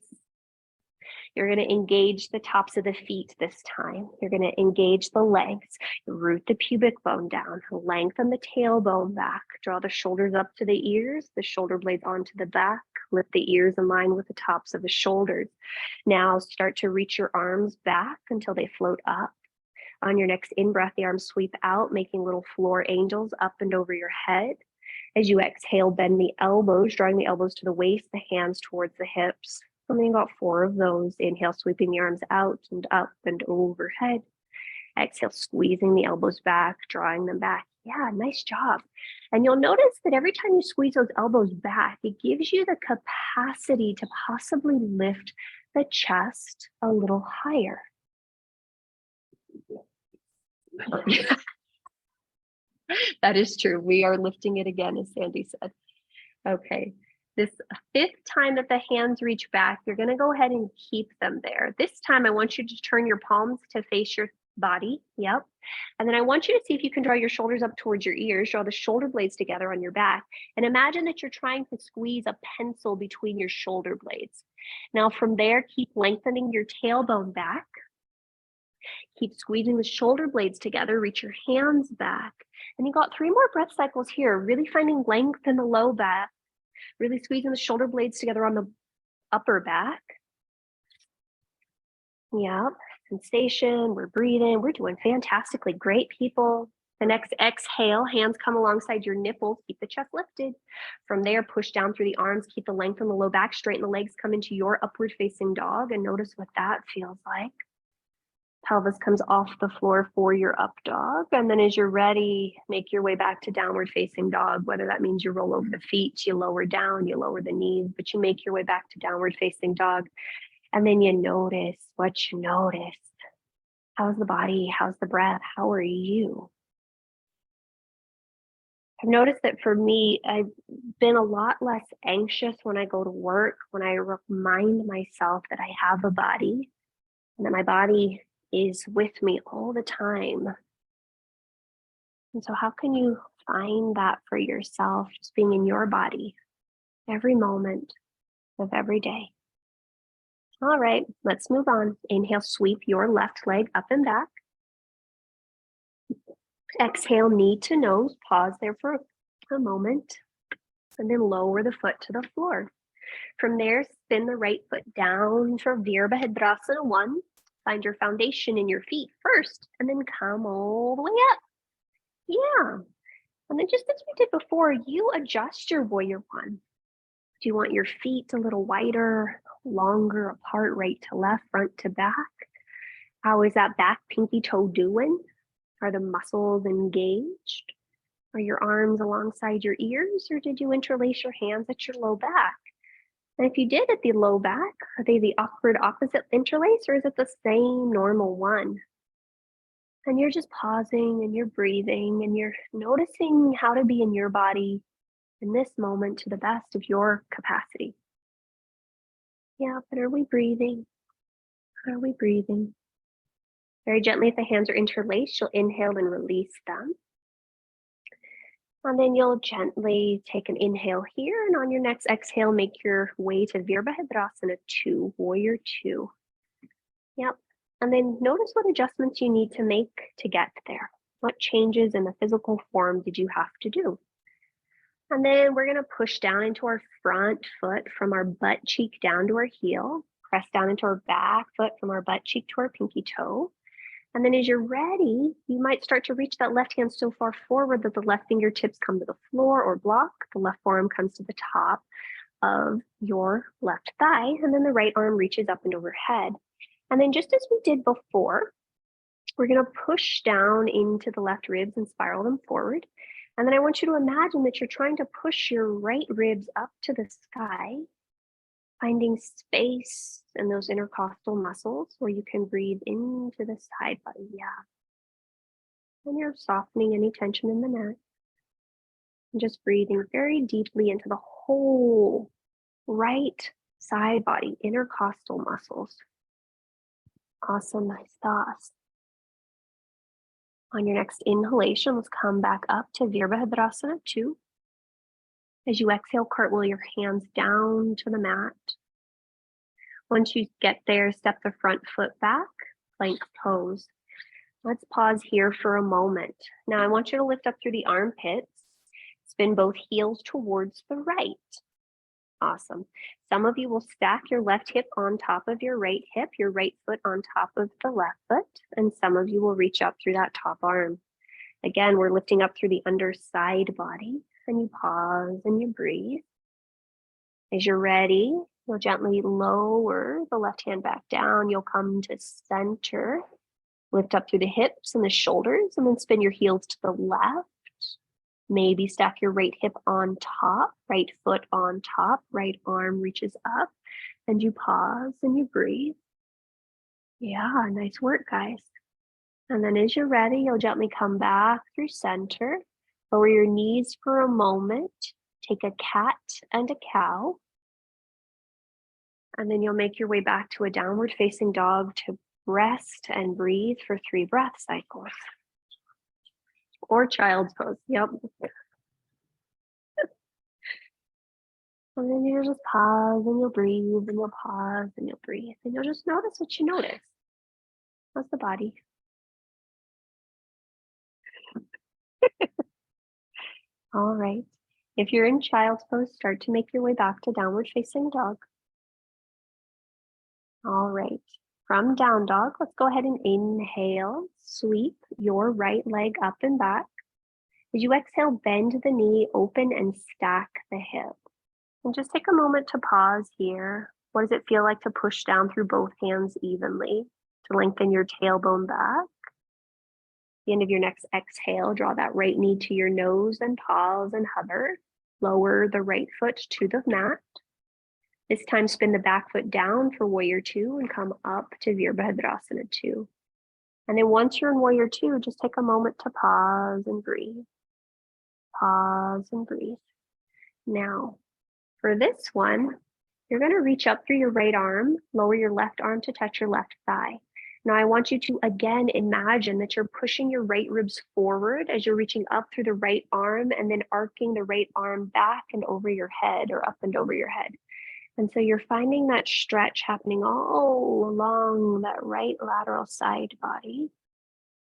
You're going to engage the tops of the feet this time. You're going to engage the legs, root the pubic bone down, lengthen the tailbone back, draw the shoulders up to the ears, the shoulder blades onto the back, lift the ears in line with the tops of the shoulders. Now start to reach your arms back until they float up. On your next in-breath, the arms sweep out, making little floor angels up and over your head. As you exhale, bend the elbows, drawing the elbows to the waist, the hands towards the hips. And then you got 4 of those. Inhale, sweeping the arms out and up and overhead. Exhale, squeezing the elbows back, drawing them back. Yeah, nice job. And you'll notice that every time you squeeze those elbows back, it gives you the capacity to possibly lift the chest a little higher. That is true. We are lifting it again, as Sandy said. Okay. This 5th time that the hands reach back, you're going to go ahead and keep them there. This time, I want you to turn your palms to face your body. Yep. And then I want you to see if you can draw your shoulders up towards your ears, draw the shoulder blades together on your back, and imagine that you're trying to squeeze a pencil between your shoulder blades. Now from there, keep lengthening your tailbone back. Keep squeezing the shoulder blades together, reach your hands back. And you got 3 more breath cycles here, really finding length in the low back. Really squeezing the shoulder blades together on the upper back. Yep, sensation, we're breathing, we're doing fantastically great, people. The next exhale, hands come alongside your nipples, keep the chest lifted. From there, push down through the arms, keep the length in the low back, straighten the legs, come into your upward facing dog, and notice what that feels like. Pelvis comes off the floor for your up dog. And then as you're ready, make your way back to downward facing dog, whether that means you roll over the feet, you lower down, you lower the knees, but you make your way back to downward facing dog. And then you notice what you notice. How's the body? How's the breath? How are you? I've noticed that for me, I've been a lot less anxious when I go to work, when I remind myself that I have a body and that my body is with me all the time. And so how can you find that for yourself, just being in your body every moment of every day? All right, let's move on. Inhale, sweep your left leg up and back. Exhale, knee to nose. Pause there for a moment. And then lower the foot to the floor. From there, spin the right foot down for Virabhadrasana 1. Find your foundation in your feet first, and then come all the way up. Yeah. And then just as we did before, you adjust your warrior 1. Do you want your feet a little wider, longer apart, right to left, front to back? How is that back pinky toe doing? Are the muscles engaged? Are your arms alongside your ears, or did you interlace your hands at your low back? And if you did at the low back, are they the awkward opposite interlace, or is it the same normal one? And you're just pausing and you're breathing and you're noticing how to be in your body in this moment to the best of your capacity. Yeah, but are we breathing? Are we breathing? Very gently, if the hands are interlaced, you'll inhale and release them. And then you'll gently take an inhale here, and on your next exhale, make your way to Virabhadrasana 2, Warrior 2. Yep. And then notice what adjustments you need to make to get there. What changes in the physical form did you have to do? And then we're going to push down into our front foot from our butt cheek down to our heel. Press down into our back foot from our butt cheek to our pinky toe. And then as you're ready, you might start to reach that left hand so far forward that the left fingertips come to the floor or block. The left forearm comes to the top of your left thigh, and then the right arm reaches up and overhead. And then just as we did before, we're going to push down into the left ribs and spiral them forward. And then I want you to imagine that you're trying to push your right ribs up to the sky, finding space in those intercostal muscles where you can breathe into the side body. Yeah. And you're softening any tension in the neck. And just breathing very deeply into the whole right side body, intercostal muscles. Awesome, nice thoughts. On your next inhalation, let's come back up to Virabhadrasana 2. As you exhale, cartwheel your hands down to the mat. Once you get there, step the front foot back, plank pose. Let's pause here for a moment. Now I want you to lift up through the armpits, spin both heels towards the right. Awesome. Some of you will stack your left hip on top of your right hip, your right foot on top of the left foot, and some of you will reach up through that top arm. Again, we're lifting up through the underside body, and you pause and you breathe. As you're ready, you'll gently lower the left hand back down. You'll come to center, lift up through the hips and the shoulders, and then spin your heels to the left. Maybe stack your right hip on top, right foot on top, right arm reaches up, and you pause and you breathe. Yeah, nice work, guys. And then as you're ready, you'll gently come back through center, lower your knees for a moment, take a cat and a cow, and then you'll make your way back to a downward facing dog to rest and breathe for 3 breath cycles. Or child's pose, yep. And then you'll just pause and you'll breathe and you'll pause and you'll breathe and you'll just notice what you notice. How's the body? All right. If you're in child's pose, start to make your way back to downward facing dog. All right. From down dog, let's go ahead and inhale, sweep your right leg up and back. As you exhale, bend the knee, open and stack the hip. And just take a moment to pause here. What does it feel like to push down through both hands evenly? to lengthen your tailbone back. The end of your next exhale, draw that right knee to your nose and pause and hover. Lower the right foot to the mat. This time, spin the back foot down for Warrior Two and come up to Virabhadrasana 2. And then once you're in Warrior Two, just take a moment to pause and breathe. Pause and breathe. Now, for this one, you're going to reach up through your right arm, lower your left arm to touch your left thigh. Now, I want you to again imagine that you're pushing your right ribs forward as you're reaching up through the right arm and then arcing the right arm back and over your head or up and over your head. And so you're finding that stretch happening all along that right lateral side body.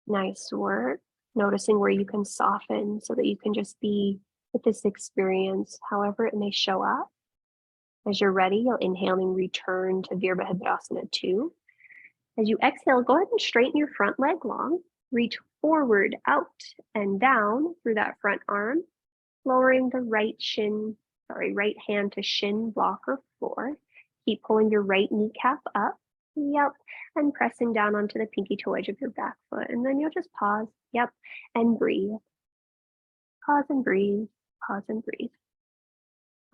Nice work. Noticing where you can soften so that you can just be with this experience, however it may show up. As you're ready, you'll inhale and return to Virabhadrasana 2. As you exhale, go ahead and straighten your front leg long. Reach forward, out, and down through that front arm, lowering the right hand to shin, block, or floor. Keep pulling your right kneecap up. Yep. And pressing down onto the pinky toe edge of your back foot. And then you'll just pause. Yep. And breathe. Pause and breathe. Pause and breathe.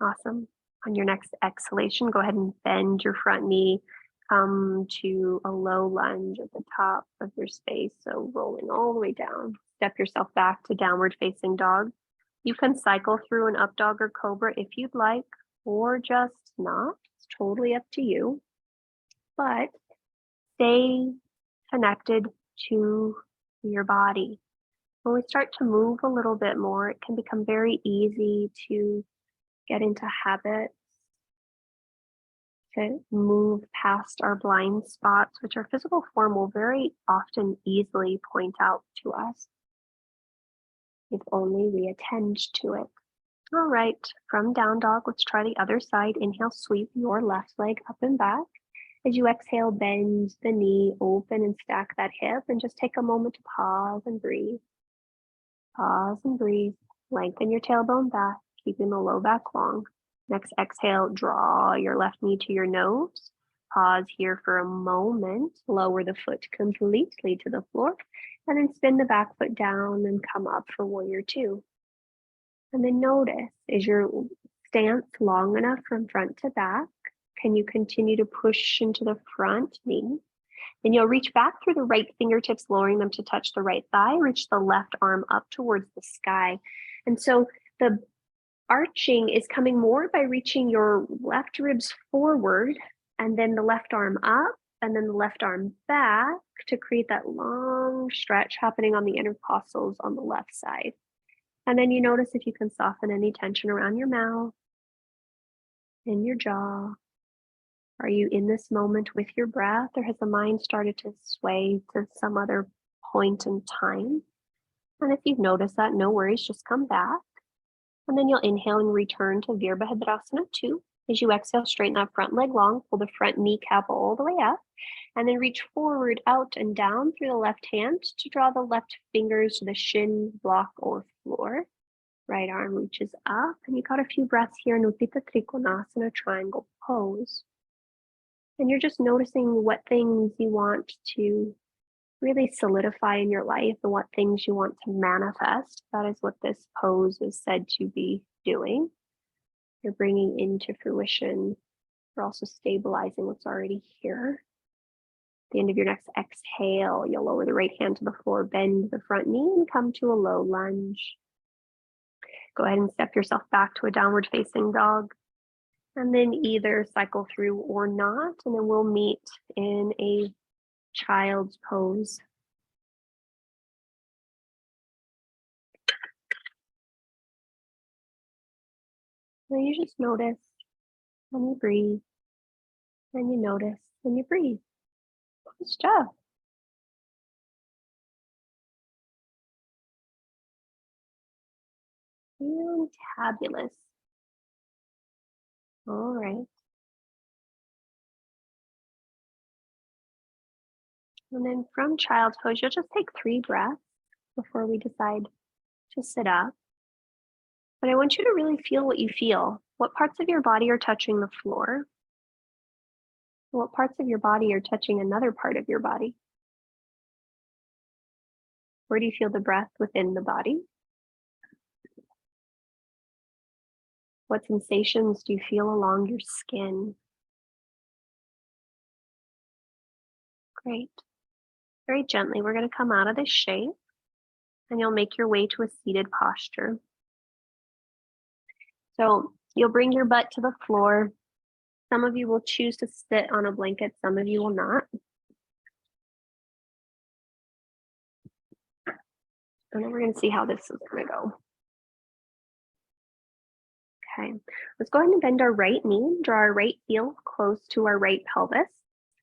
Awesome. On your next exhalation, go ahead and bend your front knee. Come to a low lunge at the top of your space. So rolling all the way down. Step yourself back to downward facing dog. You can cycle through an up dog or cobra if you'd like, or just not. It's totally up to you. But stay connected to your body. When we start to move a little bit more, it can become very easy to get into habits, to move past our blind spots, which our physical form will very often easily point out to us if only we attend to it. All right, from down dog, let's try the other side. Inhale, sweep your left leg up and back. As you exhale, bend the knee, open and stack that hip, and just take a moment to pause and breathe. Pause and breathe. Lengthen your tailbone back, keeping the low back long. Next exhale, draw your left knee to your nose. Pause here for a moment. Lower the foot completely to the floor, and then spin the back foot down and come up for Warrior Two. And then notice, is your stance long enough from front to back? Can you continue to push into the front knee? Then you'll reach back through the right fingertips, lowering them to touch the right thigh. Reach the left arm up towards the sky. And so the arching is coming more by reaching your left ribs forward and then the left arm up and then the left arm back to create that long stretch happening on the intercostals on the left side. And then you notice if you can soften any tension around your mouth, in your jaw. Are you in this moment with your breath, or has the mind started to sway to some other point in time? And if you've noticed that, no worries, just come back. And then you'll inhale and return to Virabhadrasana 2. As you exhale, straighten that front leg long, pull the front kneecap all the way up, and then reach forward, out, and down through the left hand to draw the left fingers to the shin, block, or floor. Right arm reaches up, and you got a few breaths here in Utthita Trikonasana triangle pose. And you're just noticing what things you want to really solidify in your life and what things you want to manifest. That is what this pose is said to be doing. You're bringing into fruition. You're also stabilizing what's already here. At the end of your next exhale, you'll lower the right hand to the floor, bend the front knee, and come to a low lunge. Go ahead and step yourself back to a downward facing dog. And then either cycle through or not, and then we'll meet in a child's pose. And you just notice when you breathe, and you notice when you breathe. Good job. Fantabulous. All right. And then from child's pose, you'll just take 3 breaths before we decide to sit up. But I want you to really feel what you feel. What parts of your body are touching the floor? What parts of your body are touching another part of your body? Where do you feel the breath within the body? What sensations do you feel along your skin? Great. Very gently, we're going to come out of this shape and you'll make your way to a seated posture. So you'll bring your butt to the floor. Some of you will choose to sit on a blanket, some of you will not. And then we're going to see how this is going to go. Okay, let's go ahead and bend our right knee, draw our right heel close to our right pelvis.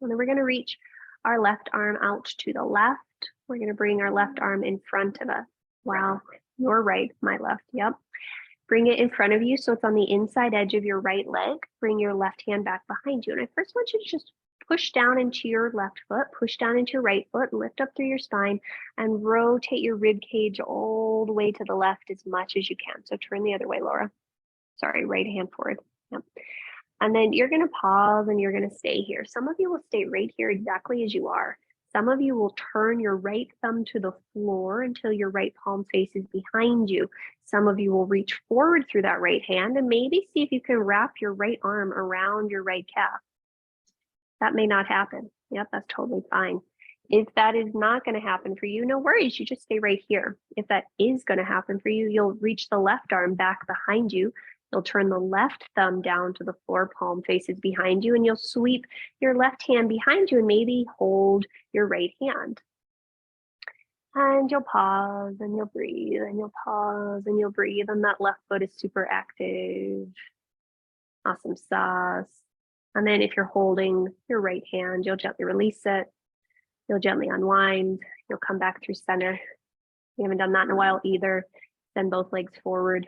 And then we're going to reach our left arm out to the left. We're going to bring our left arm in front of us. Wow, your right, my left, yep. Bring it in front of you so it's on the inside edge of your right leg. Bring your left hand back behind you. And I first want you to just push down into your left foot, push down into your right foot, lift up through your spine, and rotate your rib cage all the way to the left as much as you can. So turn the other way, Laura. Sorry, right hand forward. Yep. And then you're going to pause and you're going to stay here. Some of you will stay right here exactly as you are. Some of you will turn your right thumb to the floor until your right palm faces behind you. Some of you will reach forward through that right hand and maybe see if you can wrap your right arm around your right calf. That may not happen. Yep, that's totally fine. If that is not going to happen for you, no worries. You just stay right here. If that is going to happen for you, you'll reach the left arm back behind you. You'll turn the left thumb down to the floor, palm faces behind you, and you'll sweep your left hand behind you and maybe hold your right hand. And you'll pause and you'll breathe and you'll pause and you'll breathe. And that left foot is super active. Awesome sauce. And then if you're holding your right hand, you'll gently release it. You'll gently unwind. You'll come back through center. You haven't done that in a while either. Send both legs forward.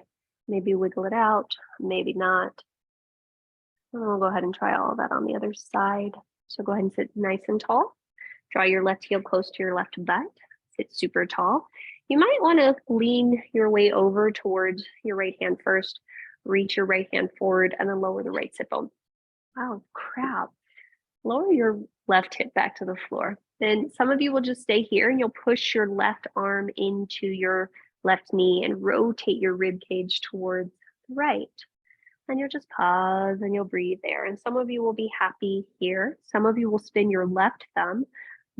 Maybe wiggle it out, maybe not. And we'll go ahead and try all of that on the other side. So go ahead and sit nice and tall. Draw your left heel close to your left butt. Sit super tall. You might want to lean your way over towards your right hand first. Reach your right hand forward and then lower the right sit bone. Wow, crap. Lower your left hip back to the floor. Then some of you will just stay here and you'll push your left arm into your left knee and rotate your rib cage towards the right. And you'll just pause and you'll breathe there. And some of you will be happy here. Some of you will spin your left thumb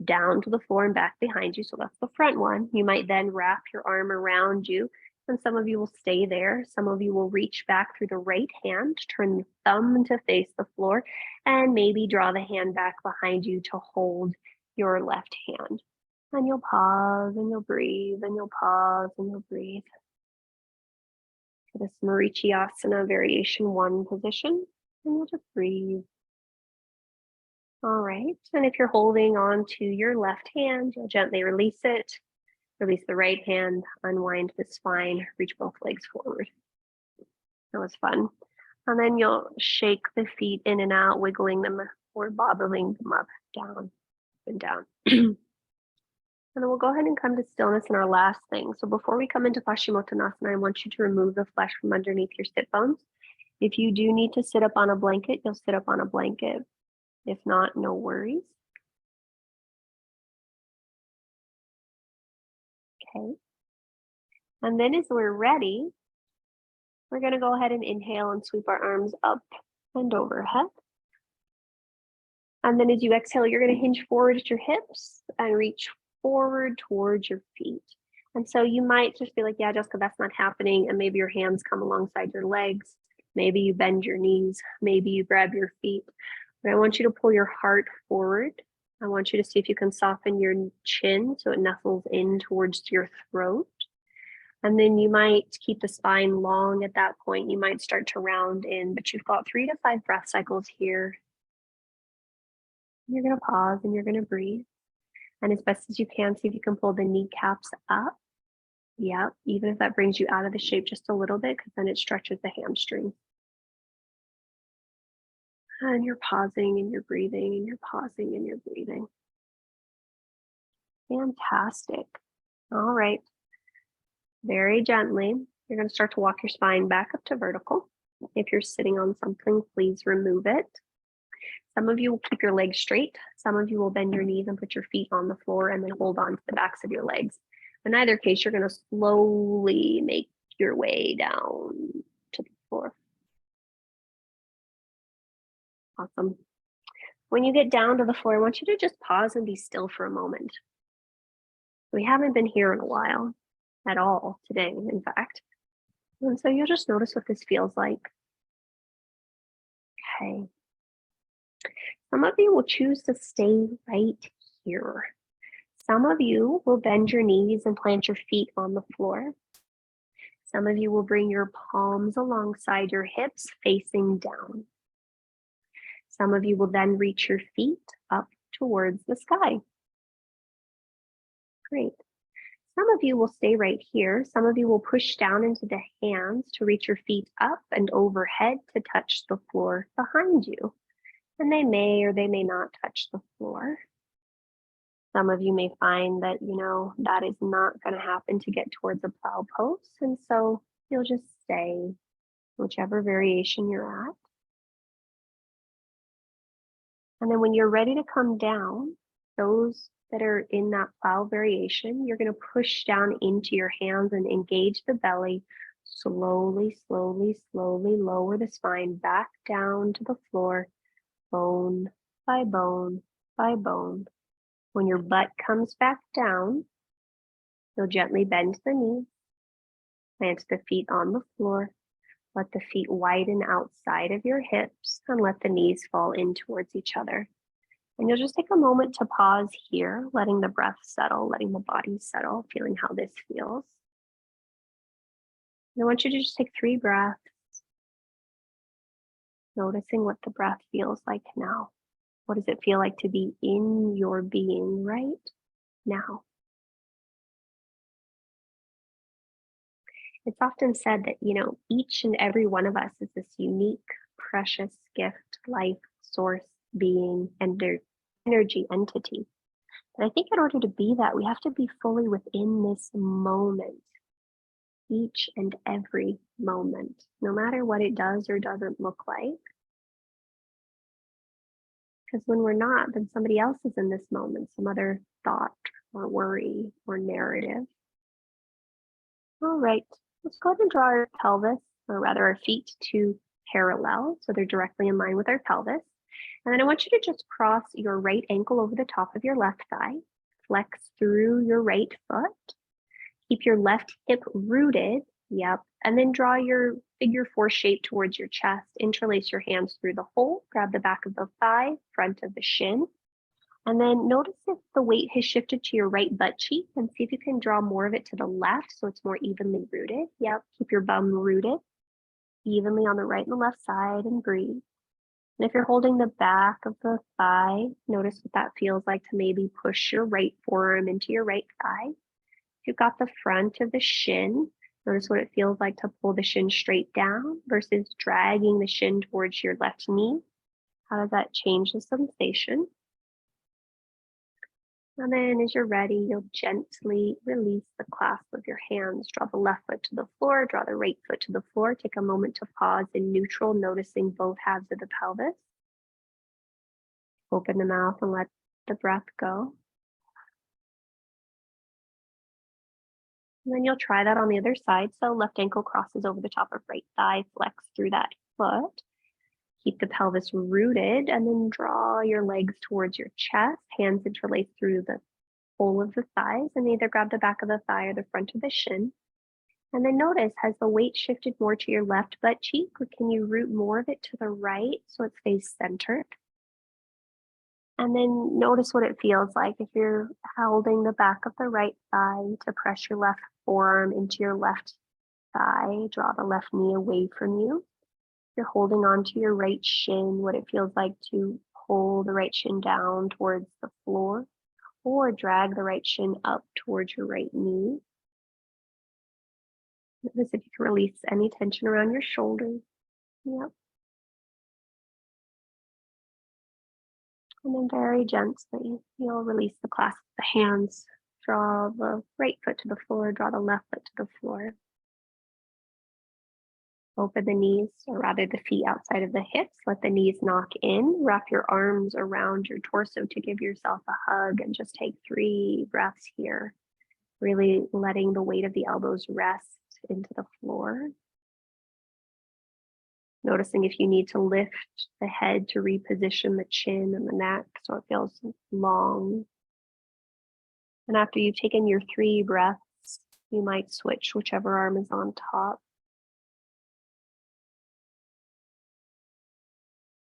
down to the floor and back behind you. So that's the front one. You might then wrap your arm around you. And some of you will stay there. Some of you will reach back through the right hand, turn the thumb to face the floor, and maybe draw the hand back behind you to hold your left hand. And you'll pause and you'll breathe and you'll pause and you'll breathe. To this Marichi Asana variation 1 position, and you'll just breathe. All right, and if you're holding on to your left hand, you'll gently release it. Release the right hand, unwind the spine, reach both legs forward. That was fun. And then you'll shake the feet in and out, wiggling them or bobbling them up, down, and down. And then we'll go ahead and come to stillness in our last thing. So before we come into Paschimottanasana, I want you to remove the flesh from underneath your sit bones. If you do need to sit up on a blanket, you'll sit up on a blanket. If not, no worries. Okay. And then as we're ready, we're going to go ahead and inhale and sweep our arms up and overhead. And then as you exhale, you're going to hinge forward at your hips and reach forward towards your feet. And so you might just be like, yeah, Jessica, that's not happening. And maybe your hands come alongside your legs. Maybe you bend your knees. Maybe you grab your feet. But I want you to pull your heart forward. I want you to see if you can soften your chin so it nestles in towards your throat. And then you might keep the spine long at that point. You might start to round in, but you've got 3 to 5 breath cycles here. You're going to pause and you're going to breathe. And as best as you can, see if you can pull the kneecaps up. Yeah, even if that brings you out of the shape just a little bit, because then it stretches the hamstring. And you're pausing and you're breathing and you're pausing and you're breathing. Fantastic. All right. Very gently, you're going to start to walk your spine back up to vertical. If you're sitting on something, please remove it. Some of you will keep your legs straight. Some of you will bend your knees and put your feet on the floor and then hold on to the backs of your legs. In either case, you're going to slowly make your way down to the floor. Awesome. When you get down to the floor, I want you to just pause and be still for a moment. We haven't been here in a while at all today, in fact. And so you'll just notice what this feels like. Okay. Some of you will choose to stay right here. Some of you will bend your knees and plant your feet on the floor. Some of you will bring your palms alongside your hips facing down. Some of you will then reach your feet up towards the sky. Great. Some of you will stay right here. Some of you will push down into the hands to reach your feet up and overhead to touch the floor behind you. And they may or they may not touch the floor. Some of you may find that, that is not going to happen to get towards a plow post. And so you'll just stay whichever variation you're at. And then when you're ready to come down, those that are in that plow variation, you're going to push down into your hands and engage the belly. Slowly, slowly, slowly lower the spine back down to the floor, bone by bone by bone. When your butt comes back down, you'll gently bend the knees, plant the feet on the floor, let the feet widen outside of your hips, and let the knees fall in towards each other. And you'll just take a moment to pause here, letting the breath settle, letting the body settle, feeling how this feels. And I want you to just take 3 breaths, noticing what the breath feels like now. What does it feel like to be in your being right now? It's often said that, each and every one of us is this unique, precious gift, life, source, being, and energy entity. And I think in order to be that, we have to be fully within this moment, each and every moment, no matter what it does or doesn't look like. Because when we're not, then somebody else is in this moment, some other thought or worry or narrative. All right, let's go ahead and draw our pelvis, or rather our feet, to parallel, so they're directly in line with our pelvis. And then I want you to just cross your right ankle over the top of your left thigh, flex through your right foot, keep your left hip rooted, and then draw your figure 4 shape towards your chest, interlace your hands through the hole, grab the back of the thigh, front of the shin, and then notice if the weight has shifted to your right butt cheek, and see if you can draw more of it to the left so it's more evenly rooted. Keep your bum rooted evenly on the right and the left side and breathe. And if you're holding the back of the thigh, notice what that feels like to maybe push your right forearm into your right thigh. If you've got the front of the shin, notice what it feels like to pull the shin straight down versus dragging the shin towards your left knee. How does that change the sensation? And then as you're ready, you'll gently release the clasp of your hands. Draw the left foot to the floor, draw the right foot to the floor. Take a moment to pause in neutral, noticing both halves of the pelvis. Open the mouth and let the breath go. And then you'll try that on the other side. So left ankle crosses over the top of right thigh, flex through that foot. Keep the pelvis rooted, and then draw your legs towards your chest, hands interlace through the hole of the thighs, and either grab the back of the thigh or the front of the shin. And then notice, has the weight shifted more to your left butt cheek, or can you root more of it to the right so it stays centered? And then notice what it feels like if you're holding the back of the right thigh to press your left forearm into your left thigh, draw the left knee away from you. You're holding on to your right shin, what it feels like to pull the right shin down towards the floor, or drag the right shin up towards your right knee. Notice if you can release any tension around your shoulders. And then very gently, you'll release the clasp of the hands. Draw the right foot to the floor, draw the left foot to the floor. Open the knees, or rather the feet outside of the hips. Let the knees knock in. Wrap your arms around your torso to give yourself a hug and just take 3 breaths here. Really letting the weight of the elbows rest into the floor. Noticing if you need to lift the head to reposition the chin and the neck so it feels long. And after you've taken your 3 breaths, you might switch whichever arm is on top.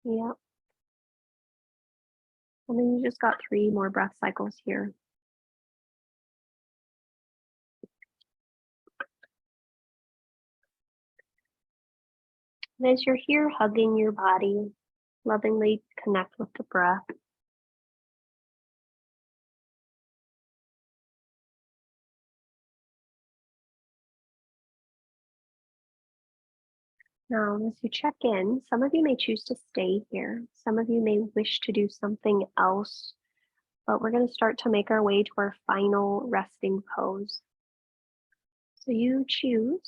Yeah. And then you just got 3 more breath cycles here. And as you're here hugging your body, lovingly connect with the breath. Now, as you check in, some of you may choose to stay here. Some of you may wish to do something else, but we're going to start to make our way to our final resting pose. So you choose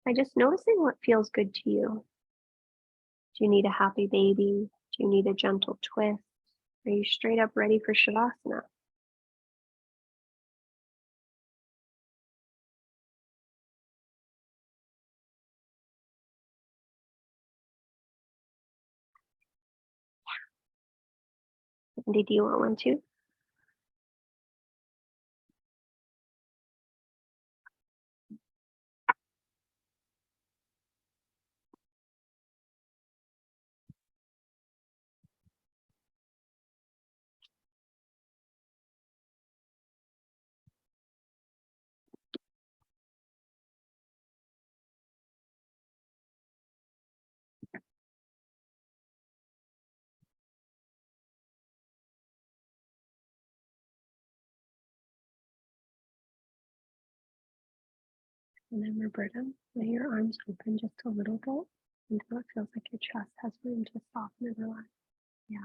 by just noticing what feels good to you. Do you need a happy baby? Do you need a gentle twist? Are you straight up ready for Shavasana? Andy, do you want one too? Remember, Britta, lay your arms open just a little bit until it feels like your chest has room to soften and relax. Yeah.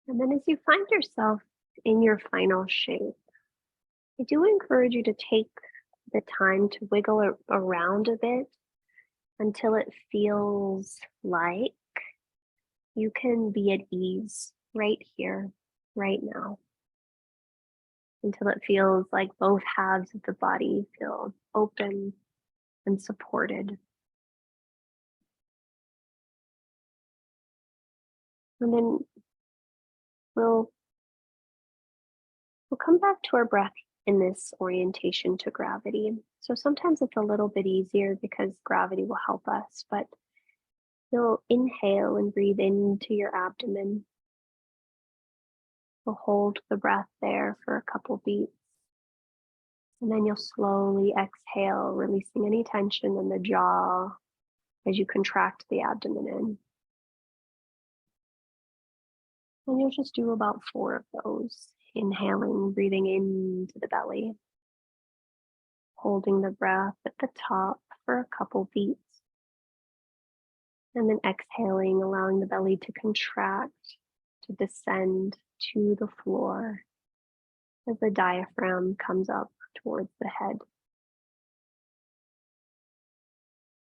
And then as you find yourself in your final shape, I do encourage you to take the time to wiggle around a bit until it feels like you can be at ease right here, right now. Until it feels like both halves of the body feel open and supported. And then we'll come back to our breath in this orientation to gravity. So sometimes it's a little bit easier because gravity will help us, but you'll inhale and breathe into your abdomen. We'll hold the breath there for a couple beats. And then you'll slowly exhale, releasing any tension in the jaw as you contract the abdomen in. And you'll just do about 4 of those. Inhaling, breathing into the belly. Holding the breath at the top for a couple beats. And then exhaling, allowing the belly to contract, to descend to the floor as the diaphragm comes up towards the head.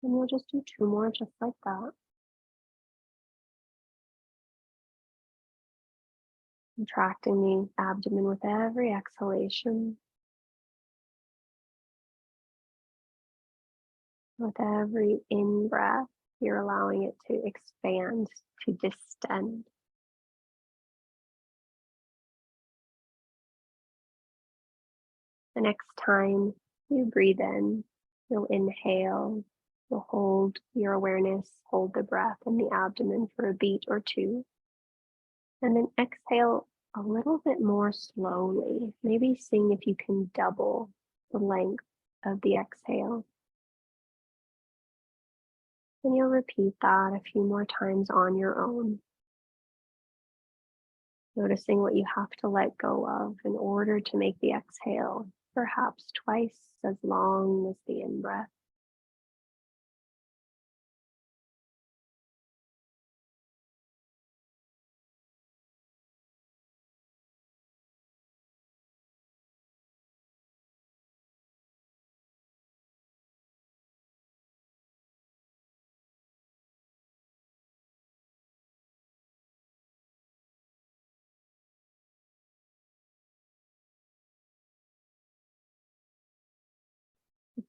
And we'll just do 2 more just like that. Contracting the abdomen with every exhalation. With every in-breath, you're allowing it to expand, to distend. The next time you breathe in, you'll inhale, you'll hold your awareness, hold the breath in the abdomen for a beat or 2. And then exhale a little bit more slowly, maybe seeing if you can double the length of the exhale. And you'll repeat that a few more times on your own. Noticing what you have to let go of in order to make the exhale perhaps twice as long as the in-breath.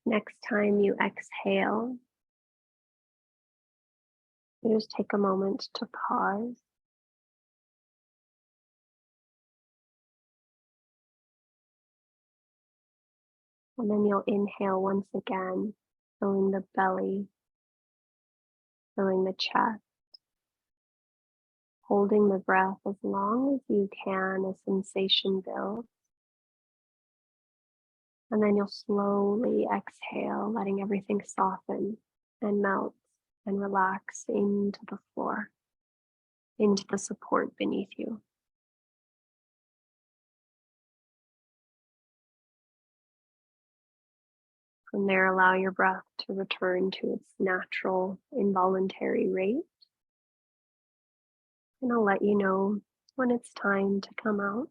Next time you exhale, you just take a moment to pause. And then you'll inhale once again, filling the belly, filling the chest, holding the breath as long as you can as sensation builds. And then you'll slowly exhale, letting everything soften and melt and relax into the floor, into the support beneath you. From there, allow your breath to return to its natural, involuntary rate. And I'll let you know when it's time to come out.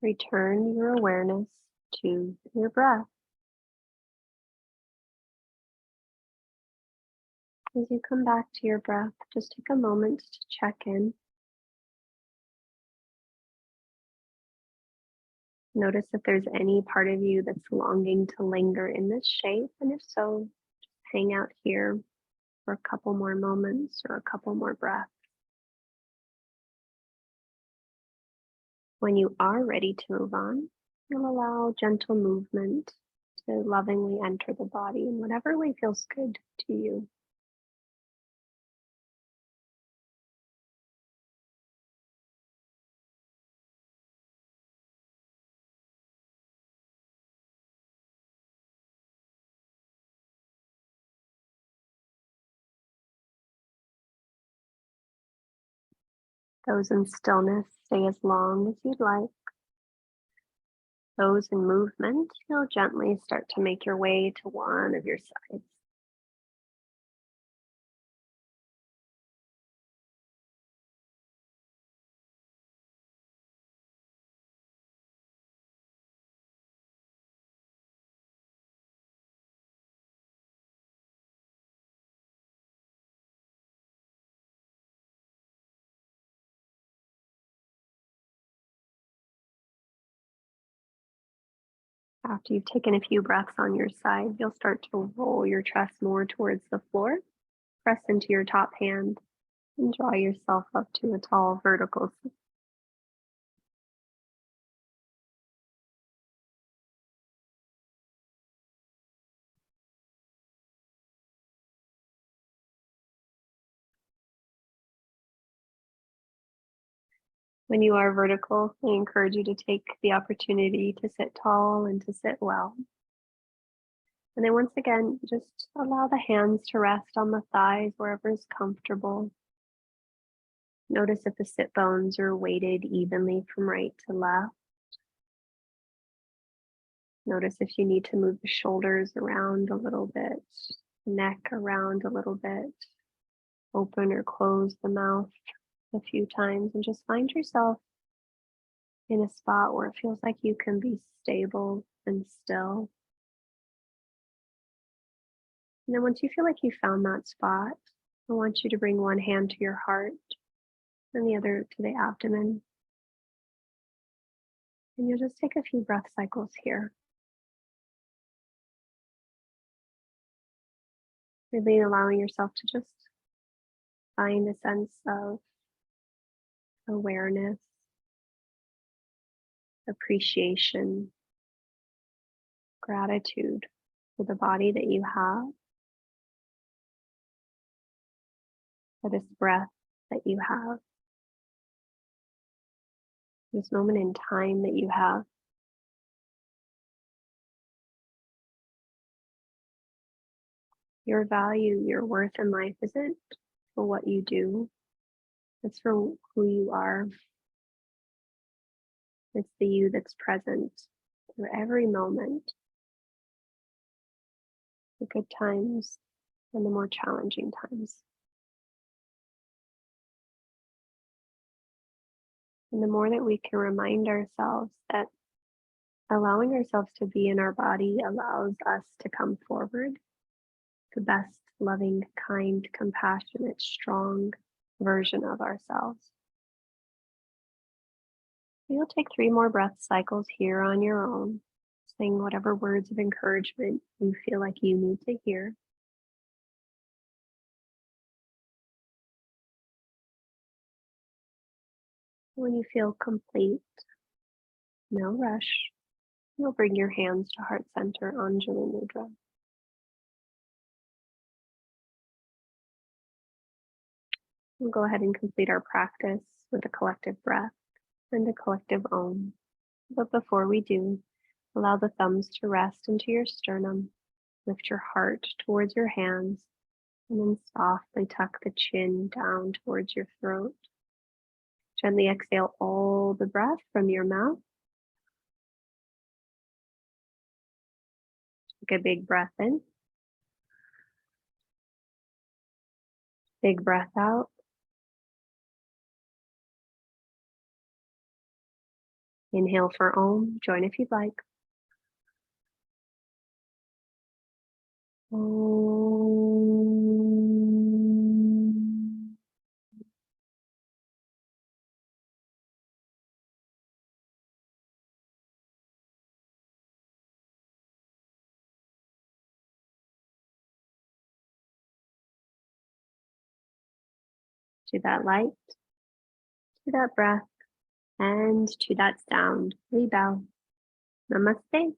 Return your awareness to your breath. As you come back to your breath, just take a moment to check in. Notice if there's any part of you that's longing to linger in this shape, and if so, just hang out here for a couple more moments or a couple more breaths. When you are ready to move on, you'll allow gentle movement to lovingly enter the body in whatever way feels good to you. Those in stillness, stay as long as you'd like. Those in movement, you'll gently start to make your way to one of your sides. After you've taken a few breaths on your side, you'll start to roll your chest more towards the floor. Press into your top hand and draw yourself up to a tall vertical seat. When you are vertical, I encourage you to take the opportunity to sit tall and to sit well. And then once again, just allow the hands to rest on the thighs wherever is comfortable. Notice if the sit bones are weighted evenly from right to left. Notice if you need to move the shoulders around a little bit, neck around a little bit, open or close the mouth a few times, and just find yourself in a spot where it feels like you can be stable and still. And then once you feel like you found that spot, I want you to bring one hand to your heart and the other to the abdomen. And you'll just take a few breath cycles here. Really allowing yourself to just find a sense of awareness, appreciation, gratitude for the body that you have, for this breath that you have, this moment in time that you have. Your value, your worth in life isn't for what you do, it's for who you are. It's the you that's present through every moment, the good times and the more challenging times. And the more that we can remind ourselves that allowing ourselves to be in our body allows us to come forward, the best, loving, kind, compassionate, strong version of ourselves. You'll take 3 more breath cycles here on your own, saying whatever words of encouragement you feel like you need to hear. When you feel complete, no rush, you'll bring your hands to heart center, Anjali Mudra. We'll go ahead and complete our practice with a collective breath and a collective Om. But before we do, allow the thumbs to rest into your sternum. Lift your heart towards your hands, and then softly tuck the chin down towards your throat. Gently exhale all the breath from your mouth. Take a big breath in. Big breath out. Inhale for Om. Join if you'd like. Om. To that light, to that breath, and to that sound, we bow. Namaste.